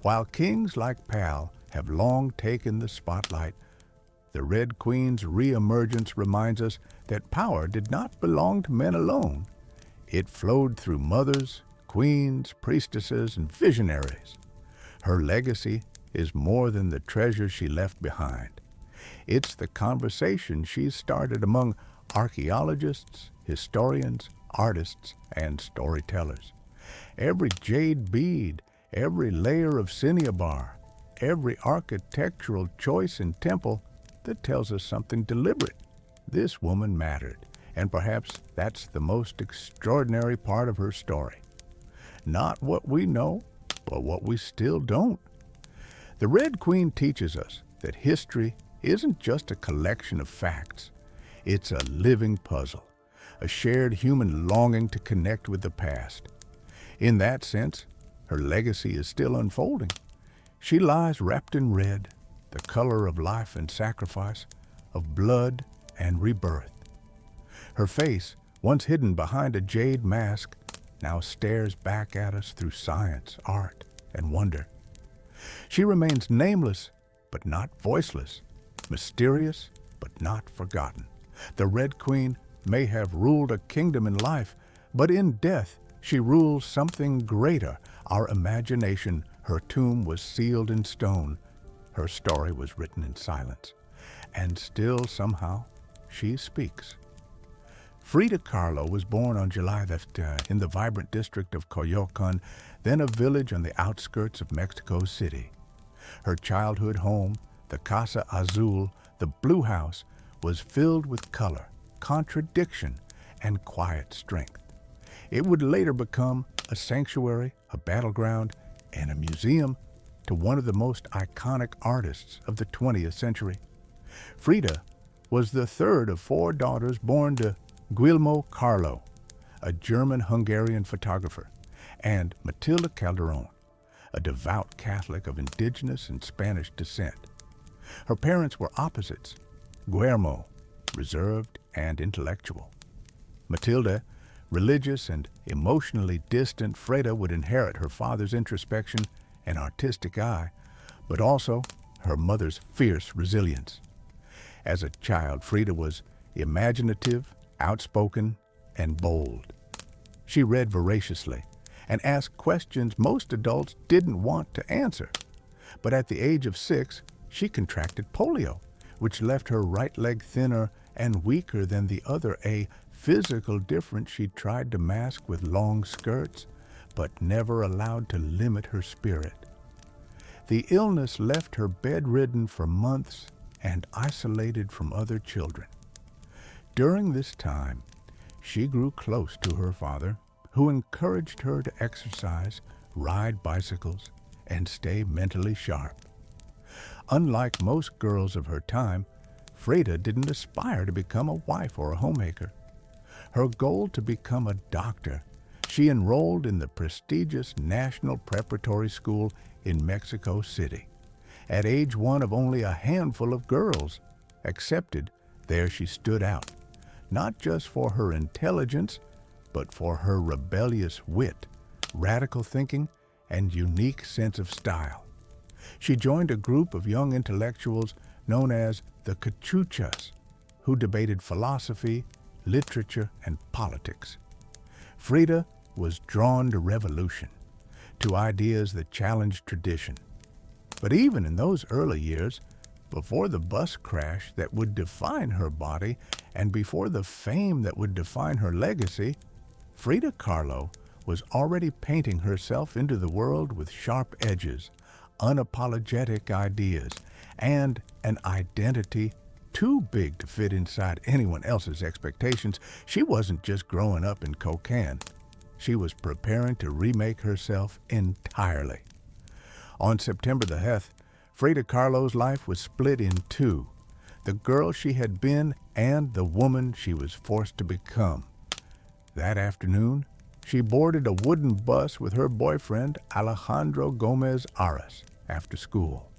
While kings like Pal have long taken the spotlight, the Red Queen's reemergence reminds us that power did not belong to men alone. It flowed through mothers, queens, priestesses, and visionaries. Her legacy is more than the treasure she left behind. It's the conversation she started among archaeologists, historians, artists, and storytellers. Every jade bead, every layer of cinnabar, every architectural choice and temple that tells us something deliberate. This woman mattered, and perhaps that's the most extraordinary part of her story. Not what we know, but what we still don't. The Red Queen teaches us that history isn't just a collection of facts. It's a living puzzle, a shared human longing to connect with the past. In that sense, her legacy is still unfolding. She lies wrapped in red, the color of life and sacrifice, of blood and rebirth. Her face, once hidden behind a jade mask, now stares back at us through science, art, and wonder. She remains nameless, but not voiceless, mysterious, but not forgotten. The Red Queen may have ruled a kingdom in life, but in death she rules something greater, our imagination. Her tomb was sealed in stone. Her story was written in silence. And still, somehow, she speaks. Frida Kahlo was born on July 5th in the vibrant district of Coyoacan, then a village on the outskirts of Mexico City. Her childhood home, the Casa Azul, the Blue House, was filled with color, contradiction, and quiet strength. It would later become a sanctuary, a battleground, and a museum to one of the most iconic artists of the 20th century. Frida was the third of four daughters born to Guillermo Carlo, a German-Hungarian photographer, and Matilda Calderon, a devout Catholic of indigenous and Spanish descent. Her parents were opposites: Guillermo, reserved and intellectual; Matilda, religious and emotionally distant. Frida would inherit her father's introspection and artistic eye, but also her mother's fierce resilience. As a child, Frida was imaginative, outspoken, and bold. She read voraciously and asked questions most adults didn't want to answer. But at the age of 6, she contracted polio, which left her right leg thinner and weaker than the other, a physical difference she tried to mask with long skirts, but never allowed to limit her spirit. The illness left her bedridden for months and isolated from other children. During this time, she grew close to her father, who encouraged her to exercise, ride bicycles, and stay mentally sharp. Unlike most girls of her time, Frida didn't aspire to become a wife or a homemaker. Her goal to become a doctor, she enrolled in the prestigious National Preparatory School in Mexico City. At age 1 of only a handful of girls accepted, there she stood out, not just for her intelligence, but for her rebellious wit, radical thinking, and unique sense of style. She joined a group of young intellectuals known as the Cachuchas, who debated philosophy, literature, and politics. Frida was drawn to revolution, to ideas that challenged tradition. But even in those early years, before the bus crash that would define her body and before the fame that would define her legacy, Frida Kahlo was already painting herself into the world with sharp edges, unapologetic ideas, and an identity too big to fit inside anyone else's expectations. She wasn't just growing up in Cocan. She was preparing to remake herself entirely. On September the 10th, Frida Kahlo's life was split in two: the girl she had been and the woman she was forced to become. That afternoon, she boarded a wooden bus with her boyfriend Alejandro Gomez Aras after school.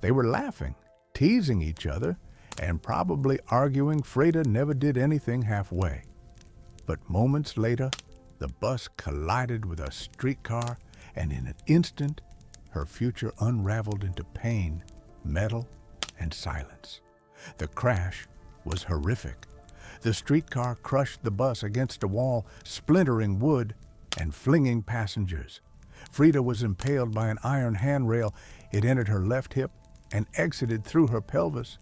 They were laughing, teasing each other, and probably arguing Frida never did anything halfway. But moments later, the bus collided with a streetcar, and in an instant, her future unraveled into pain, metal, and silence. The crash was horrific. The streetcar crushed the bus against a wall, splintering wood and flinging passengers. Frida was impaled by an iron handrail. It entered her left hip and exited through her pelvis.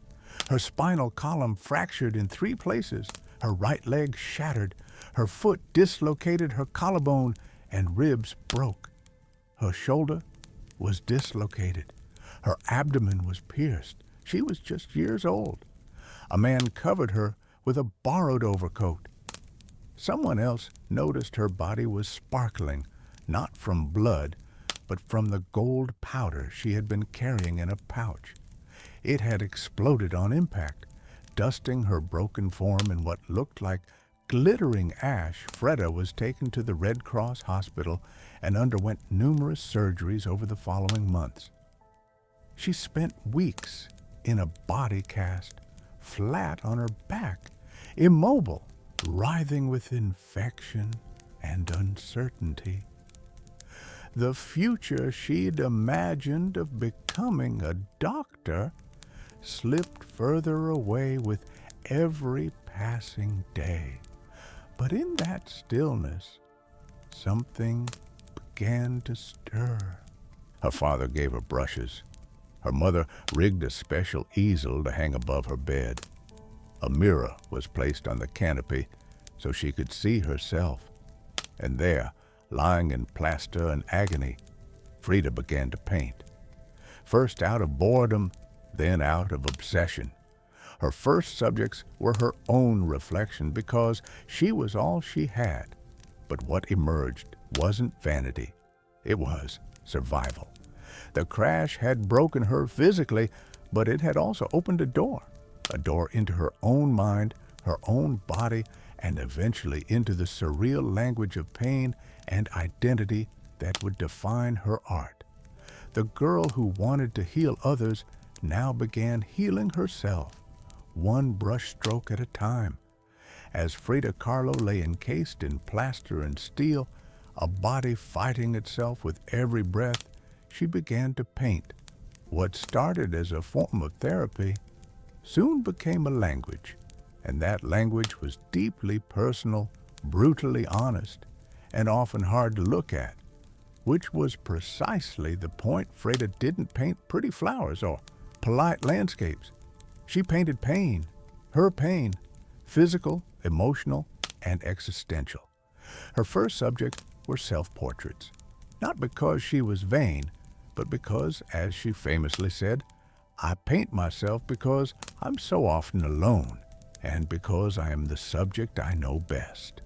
Her spinal column fractured in 3 places. Her right leg shattered. Her foot dislocated her collarbone and ribs broke. Her shoulder was dislocated. Her abdomen was pierced. She was just years old. A man covered her with a borrowed overcoat. Someone else noticed her body was sparkling, not from blood, but from the gold powder she had been carrying in a pouch. It had exploded on impact, dusting her broken form in what looked like glittering ash. Frida was taken to the Red Cross hospital and underwent numerous surgeries over the following months. She spent weeks in a body cast, flat on her back, immobile, writhing with infection and uncertainty. The future she'd imagined of becoming a doctor slipped further away with every passing day. But in that stillness, something began to stir. Her father gave her brushes. Her mother rigged a special easel to hang above her bed. A mirror was placed on the canopy so she could see herself. And there, lying in plaster and agony, Frida began to paint. First out of boredom, then out of obsession. Her first subjects were her own reflection because she was all she had. But what emerged wasn't vanity. It was survival. The crash had broken her physically, but it had also opened a door into her own mind, her own body, and eventually into the surreal language of pain and identity that would define her art. The girl who wanted to heal others now began healing herself, one brushstroke at a time. As Frida Kahlo lay encased in plaster and steel, a body fighting itself with every breath, she began to paint. What started as a form of therapy soon became a language, and that language was deeply personal, brutally honest, and often hard to look at, which was precisely the point. Frida didn't paint pretty flowers or polite landscapes. She painted pain, her pain, physical, emotional, and existential. Her first subjects were self-portraits, not because she was vain, but because, as she famously said, "I paint myself because I'm so often alone, and because I am the subject I know best."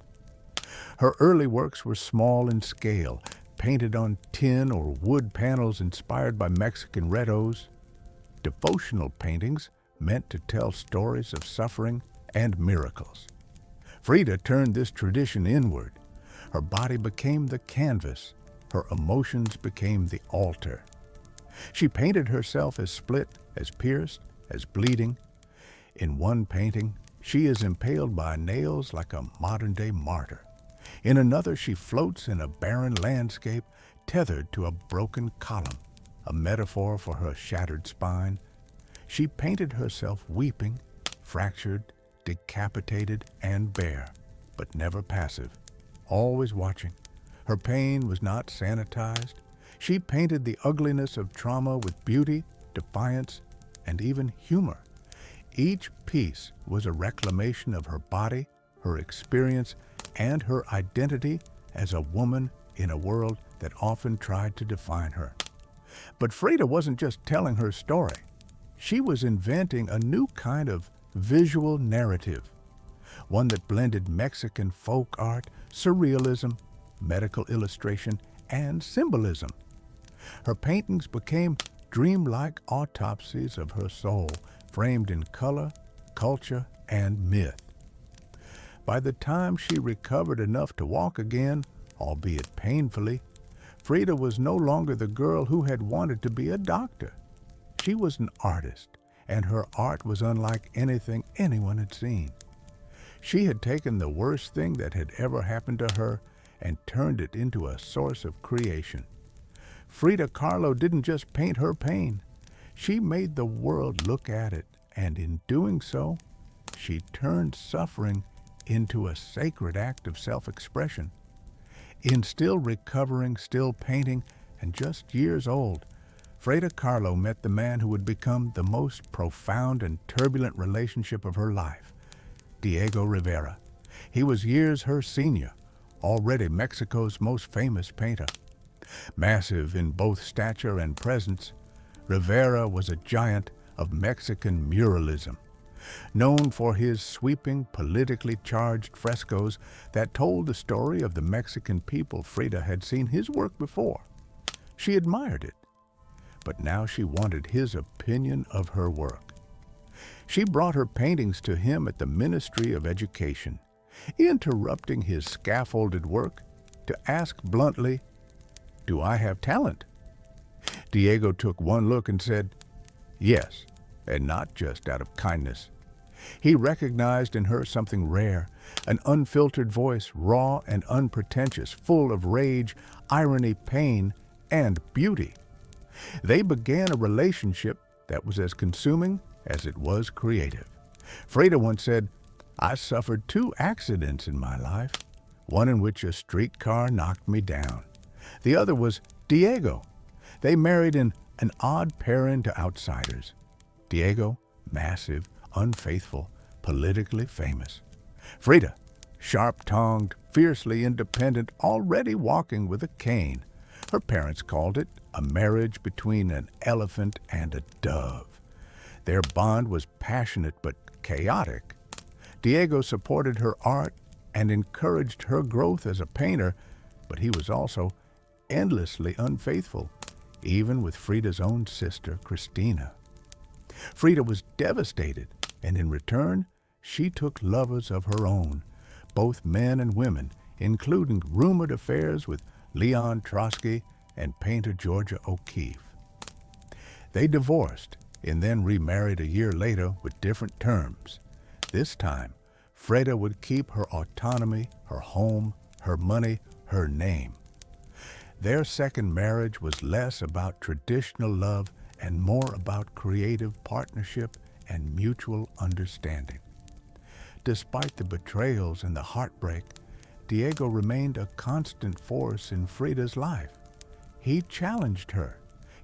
Her early works were small in scale, painted on tin or wood panels inspired by Mexican retos. Devotional paintings meant to tell stories of suffering and miracles. Frida turned this tradition inward. Her body became the canvas. Her emotions became the altar. She painted herself as split, as pierced, as bleeding. In one painting, she is impaled by nails like a modern-day martyr. In another, she floats in a barren landscape, tethered to a broken column, a metaphor for her shattered spine. She painted herself weeping, fractured, decapitated, and bare, but never passive, always watching. Her pain was not sanitized. She painted the ugliness of trauma with beauty, defiance, and even humor. Each piece was a reclamation of her body, her experience, and her identity as a woman in a world that often tried to define her. But Frida wasn't just telling her story. She was inventing a new kind of visual narrative, one that blended Mexican folk art, surrealism, medical illustration, and symbolism. Her paintings became dreamlike autopsies of her soul, framed in color, culture, and myth. By the time she recovered enough to walk again, albeit painfully, Frida was no longer the girl who had wanted to be a doctor. She was an artist, and her art was unlike anything anyone had seen. She had taken the worst thing that had ever happened to her and turned it into a source of creation. Frida Kahlo didn't just paint her pain. She made the world look at it, and in doing so, she turned suffering into a sacred act of self-expression. In still recovering, still painting, and just years old, Frida Kahlo met the man who would become the most profound and turbulent relationship of her life, Diego Rivera. He was years her senior, already Mexico's most famous painter. Massive in both stature and presence, Rivera was a giant of Mexican muralism, known for his sweeping, politically charged frescoes that told the story of the Mexican people. Frida had seen his work before. She admired it, but now she wanted his opinion of her work. She brought her paintings to him at the Ministry of Education, interrupting his scaffolded work to ask bluntly, "Do I have talent?" Diego took one look and said, "Yes," and not just out of kindness. He recognized in her something rare, an unfiltered voice, raw and unpretentious, full of rage, irony, pain, and beauty. They began a relationship that was as consuming as it was creative. Frida once said, "I suffered 2 accidents in my life, one in which a streetcar knocked me down. The other was Diego." They married in an odd pairing to outsiders. Diego, massive, unfaithful, politically famous. Frida, sharp-tongued, fiercely independent, already walking with a cane. Her parents called it a marriage between an elephant and a dove. Their bond was passionate but chaotic. Diego supported her art and encouraged her growth as a painter, but he was also endlessly unfaithful, even with Frida's own sister, Christina. Frida was devastated, and in return, she took lovers of her own, both men and women, including rumored affairs with Leon Trotsky and painter Georgia O'Keeffe. They divorced and then remarried a year later with different terms. This time, Frida would keep her autonomy, her home, her money, her name. Their second marriage was less about traditional love and more about creative partnership and mutual understanding. Despite the betrayals and the heartbreak, Diego remained a constant force in Frida's life. He challenged her,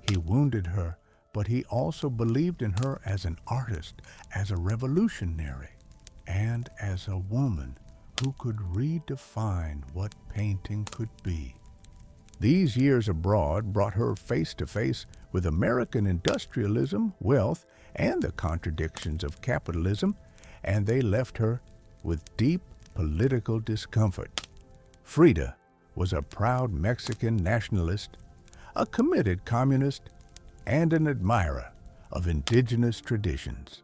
he wounded her, but he also believed in her as an artist, as a revolutionary, and as a woman who could redefine what painting could be. These years abroad brought her face to face with American industrialism, wealth, and the contradictions of capitalism, and they left her with deep political discomfort. Frida was a proud Mexican nationalist, a committed communist, and an admirer of indigenous traditions.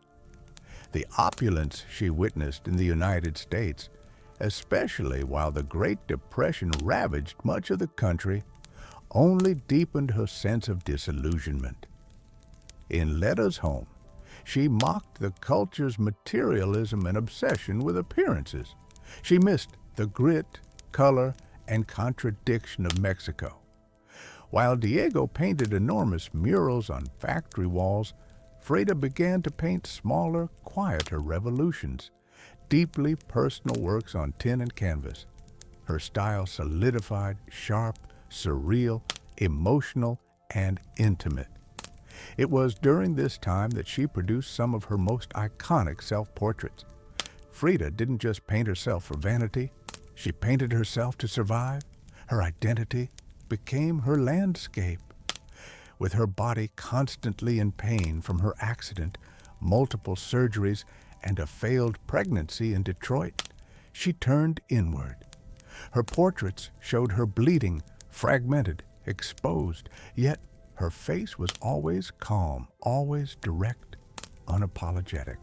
The opulence she witnessed in the United States, especially while the Great Depression ravaged much of the country, only deepened her sense of disillusionment. In Letters Home, she mocked the culture's materialism and obsession with appearances. She missed the grit, color, and contradiction of Mexico. While Diego painted enormous murals on factory walls, Frida began to paint smaller, quieter revolutions, deeply personal works on tin and canvas. Her style solidified, sharp, surreal, emotional, and intimate. It was during this time that she produced some of her most iconic self-portraits. Frida didn't just paint herself for vanity. She painted herself to survive. Her identity became her landscape. With her body constantly in pain from her accident, multiple surgeries, and a failed pregnancy in Detroit, she turned inward. Her portraits showed her bleeding, fragmented, exposed, yet Her face was always calm, always direct, unapologetic.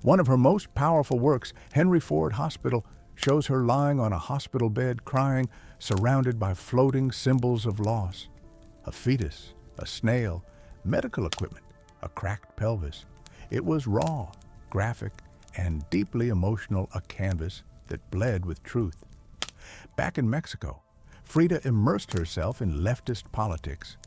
One of her most powerful works, Henry Ford Hospital, shows her lying on a hospital bed crying, surrounded by floating symbols of loss. A fetus, a snail, medical equipment, a cracked pelvis. It was raw, graphic, and deeply emotional, a canvas that bled with truth. Back in Mexico, Frida immersed herself in leftist politics.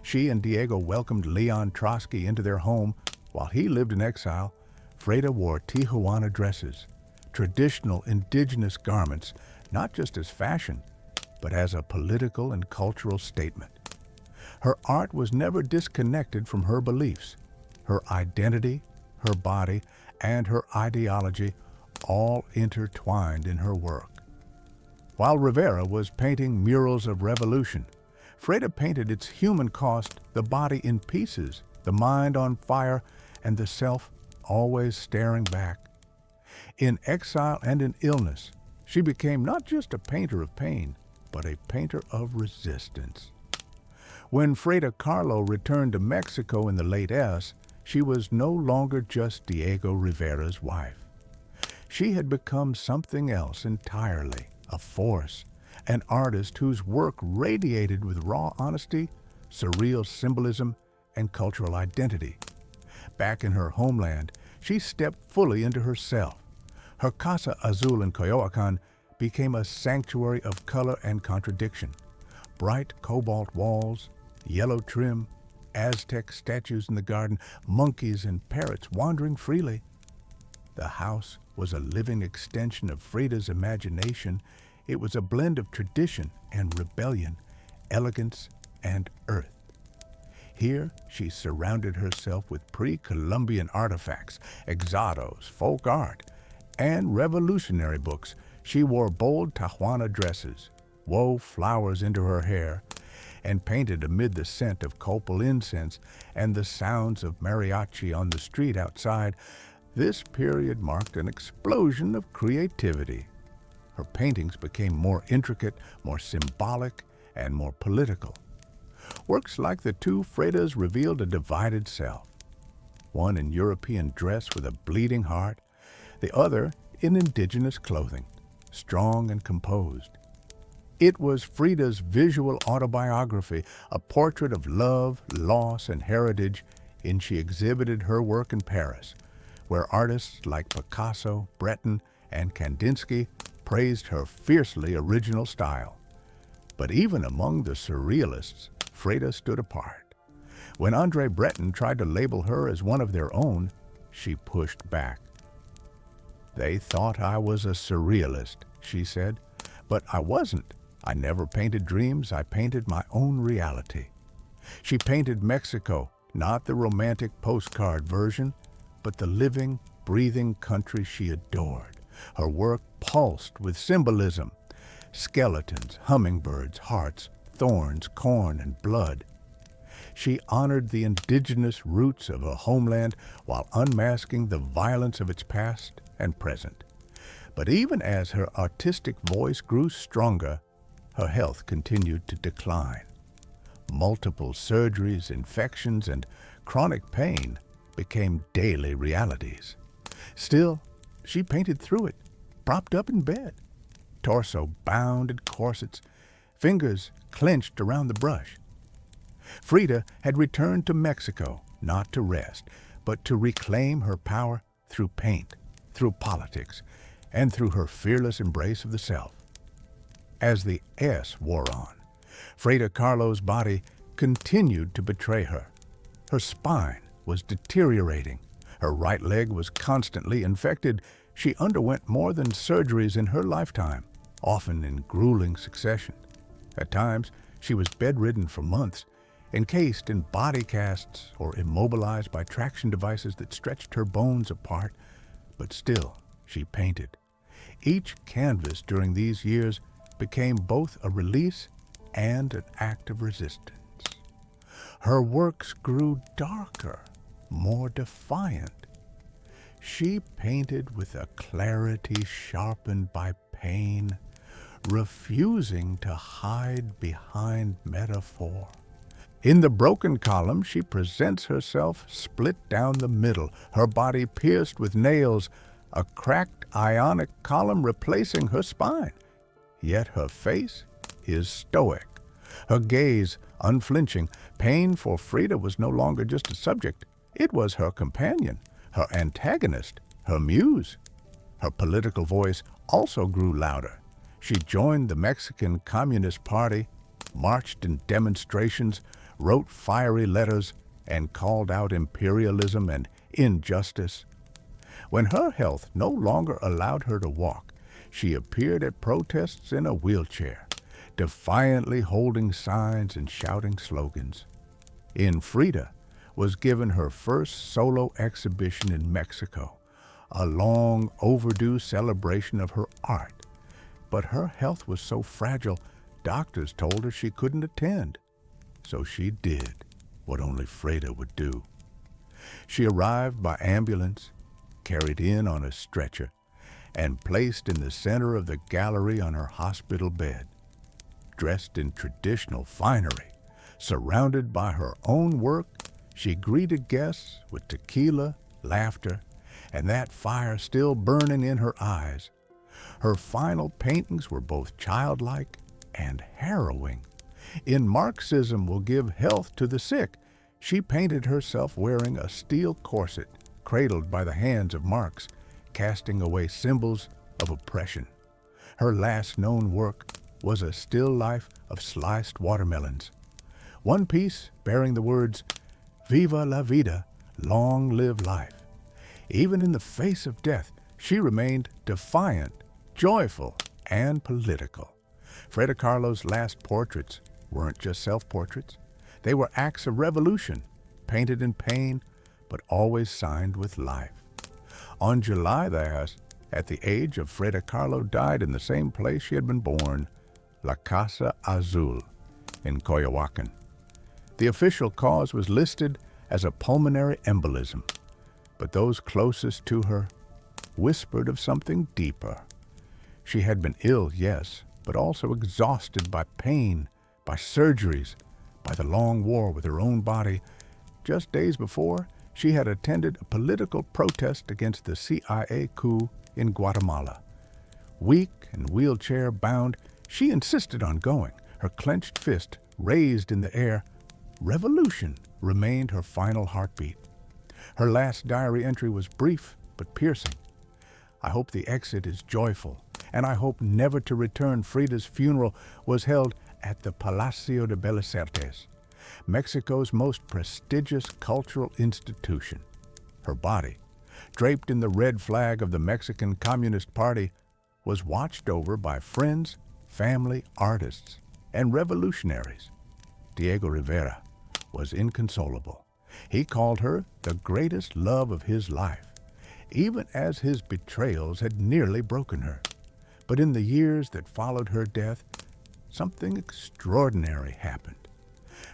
She and Diego welcomed Leon Trotsky into their home. While he lived in exile, Frida wore Tijuana dresses, traditional indigenous garments, not just as fashion, but as a political and cultural statement. Her art was never disconnected from her beliefs. Her identity, her body, and her ideology all intertwined in her work. While Rivera was painting murals of revolution, Frida painted its human cost, the body in pieces, the mind on fire, and the self always staring back. In exile and in illness, she became not just a painter of pain, but a painter of resistance. When Frida Kahlo returned to Mexico in the late S, she was no longer just Diego Rivera's wife. She had become something else entirely, a force, an artist whose work radiated with raw honesty, surreal symbolism, and cultural identity. Back in her homeland, she stepped fully into herself. Her Casa Azul in Coyoacan became a sanctuary of color and contradiction. Bright cobalt walls, yellow trim, Aztec statues in the garden, monkeys and parrots wandering freely. The house was a living extension of Frida's imagination. It was a blend of tradition and rebellion, elegance and earth. Here, she surrounded herself with pre-Columbian artifacts, exodos, folk art, and revolutionary books. She wore bold Tijuana dresses, wove flowers into her hair, and painted amid the scent of copal incense and the sounds of mariachi on the street outside. This period marked an explosion of creativity. Her paintings became more intricate, more symbolic, and more political. Works like the two Fridas revealed a divided self, one in European dress with a bleeding heart, the other in indigenous clothing, strong and composed. It was Frida's visual autobiography, a portrait of love, loss, and heritage, and she exhibited her work in Paris, where artists like Picasso, Breton, and Kandinsky praised her fiercely original style. But even among the surrealists, Frida stood apart. When Andre Breton tried to label her as one of their own, she pushed back. "They thought I was a surrealist," she said, "but I wasn't. I never painted dreams, I painted my own reality." She painted Mexico, not the romantic postcard version, but the living, breathing country she adored. Her work pulsed with symbolism: skeletons, hummingbirds, hearts, thorns, corn, and blood. She honored the indigenous roots of her homeland while unmasking the violence of its past and present. But even as her artistic voice grew stronger, her health continued to decline. Multiple surgeries, infections, and chronic pain became daily realities. Still, she painted through it, propped up in bed, torso bound in corsets, fingers clenched around the brush. Frida had returned to Mexico not to rest, but to reclaim her power through paint, through politics, and through her fearless embrace of the self. As the S wore on, Frida Kahlo's body continued to betray her. Her spine was deteriorating. Her right leg was constantly infected. She underwent more than surgeries in her lifetime, often in grueling succession. At times, she was bedridden for months, encased in body casts or immobilized by traction devices that stretched her bones apart. But still, she painted. Each canvas during these years became both a release and an act of resistance. Her works grew darker, more defiant. She painted with a clarity sharpened by pain, refusing to hide behind metaphor. In the broken column, she presents herself split down the middle, her body pierced with nails, a cracked ionic column replacing her spine. Yet her face is stoic, her gaze unflinching. Pain for Frida was no longer just a subject. It was her companion, her antagonist, her muse. Her political voice also grew louder. She joined the Mexican Communist Party, marched in demonstrations, wrote fiery letters, and called out imperialism and injustice. When her health no longer allowed her to walk, she appeared at protests in a wheelchair, defiantly holding signs and shouting slogans. In Frida was given her first solo exhibition in Mexico, a long overdue celebration of her art. But her health was so fragile, doctors told her she couldn't attend. So she did what only Frida would do. She arrived by ambulance, carried in on a stretcher, and placed in the center of the gallery on her hospital bed. Dressed in traditional finery, surrounded by her own work, she greeted guests with tequila, laughter, and that fire still burning in her eyes. Her final paintings were both childlike and harrowing. In Marxism Will Give Health to the Sick, she painted herself wearing a steel corset, cradled by the hands of Marx, casting away symbols of oppression. Her last known work was a still life of sliced watermelons. One piece bearing the words, "Viva la vida, long live life." Even in the face of death, she remained defiant, joyful, and political. Frida Kahlo's last portraits weren't just self-portraits. They were acts of revolution, painted in pain, but always signed with life. On July the at the age of Frida Kahlo died in the same place she had been born, La Casa Azul, in Coyoacan. The official cause was listed as a pulmonary embolism, but those closest to her whispered of something deeper. She had been ill, yes, but also exhausted by pain, by surgeries, by the long war with her own body. Just days before, she had attended a political protest against the CIA coup in Guatemala. Weak and wheelchair-bound, she insisted on going, her clenched fist raised in the air. Revolution remained her final heartbeat. Her last diary entry was brief but piercing. "I hope the exit is joyful, and I hope never to return." Frida's funeral was held at the Palacio de Bellas Artes, Mexico's most prestigious cultural institution. Her body, draped in the red flag of the Mexican Communist Party, was watched over by friends, family, artists, and revolutionaries. Diego Rivera was inconsolable. He called her the greatest love of his life, even as his betrayals had nearly broken her. But in the years that followed her death, something extraordinary happened.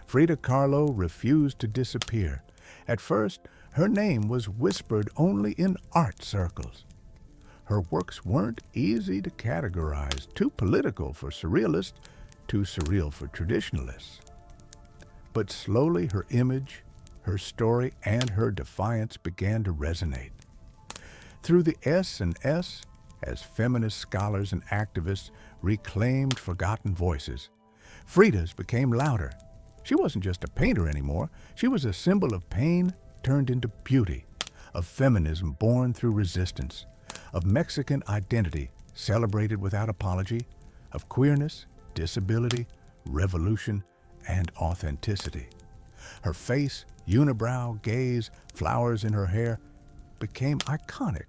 Frida Kahlo refused to disappear. At first, her name was whispered only in art circles. Her works weren't easy to categorize, too political for surrealists, too surreal for traditionalists. But slowly her image, her story, and her defiance began to resonate. Through the S&S, as feminist scholars and activists reclaimed forgotten voices, Frida's became louder. She wasn't just a painter anymore. She was a symbol of pain turned into beauty, of feminism born through resistance, of Mexican identity celebrated without apology, of queerness, disability, revolution, and authenticity. Her face, unibrow, gaze, flowers in her hair became iconic.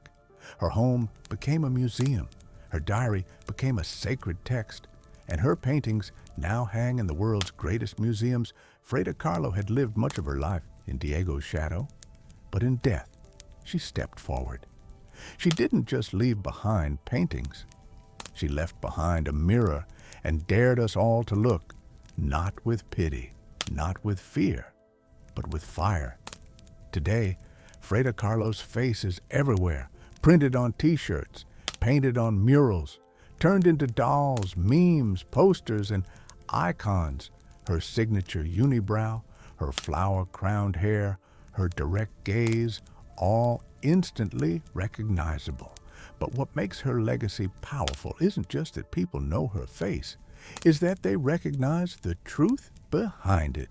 Her home became a museum. Her diary became a sacred text. And her paintings now hang in the world's greatest museums. Frida Kahlo had lived much of her life in Diego's shadow, but in death, she stepped forward. She didn't just leave behind paintings. She left behind a mirror and dared us all to look, not with pity, not with fear, but with fire. Today, Frida Kahlo's face is everywhere, printed on t-shirts, painted on murals, turned into dolls, memes, posters, and icons. Her signature unibrow, her flower-crowned hair, her direct gaze, all instantly recognizable. But what makes her legacy powerful isn't just that people know her face, is that they recognize the truth behind it.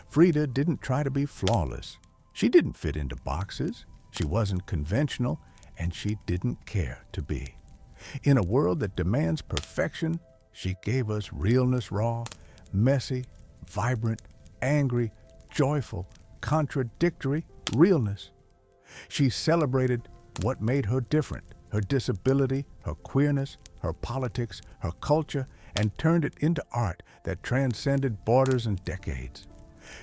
Frida didn't try to be flawless. She didn't fit into boxes. She wasn't conventional, and she didn't care to be. In a world that demands perfection, she gave us realness raw, messy, vibrant, angry, joyful, contradictory realness. She celebrated what made her different, her disability, her queerness, her politics, her culture, and turned it into art that transcended borders and decades.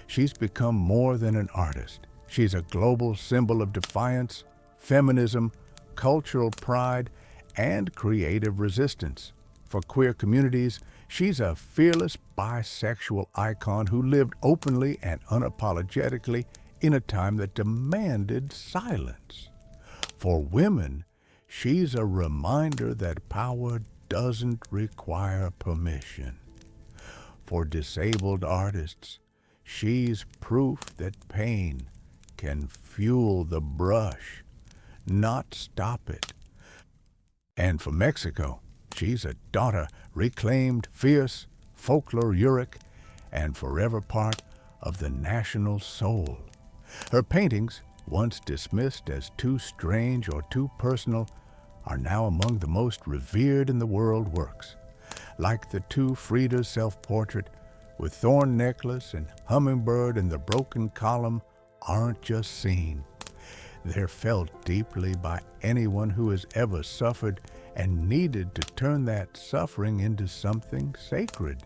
She's become more than an artist. She's a global symbol of defiance, feminism, cultural pride, and creative resistance. For queer communities, she's a fearless bisexual icon who lived openly and unapologetically in a time that demanded silence. For women, she's a reminder that power doesn't require permission. For disabled artists, she's proof that pain can fuel the brush, not stop it. And for Mexico, she's a daughter reclaimed, fierce, folkloric, and forever part of the national soul. Her paintings, once dismissed as too strange or too personal, are now among the most revered in the world works. Like the two Frida's self-portrait, with thorn necklace and hummingbird in the broken column, aren't just seen. They're felt deeply by anyone who has ever suffered and needed to turn that suffering into something sacred.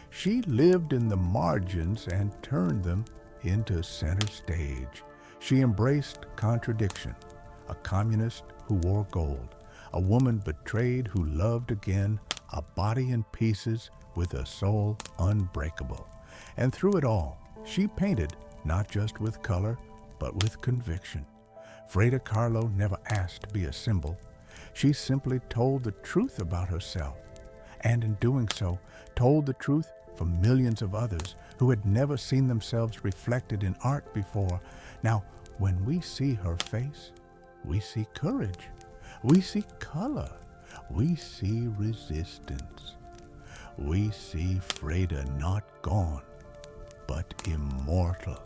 She lived in the margins and turned them into center stage. She embraced contradiction, a communist who wore gold, a woman betrayed who loved again, a body in pieces with a soul unbreakable. And through it all, she painted not just with color, but with conviction. Frida Kahlo never asked to be a symbol. She simply told the truth about herself, and in doing so, told the truth for millions of others who had never seen themselves reflected in art before. Now, when we see her face, we see courage, we see color, we see resistance. We see Frida not gone, but immortal.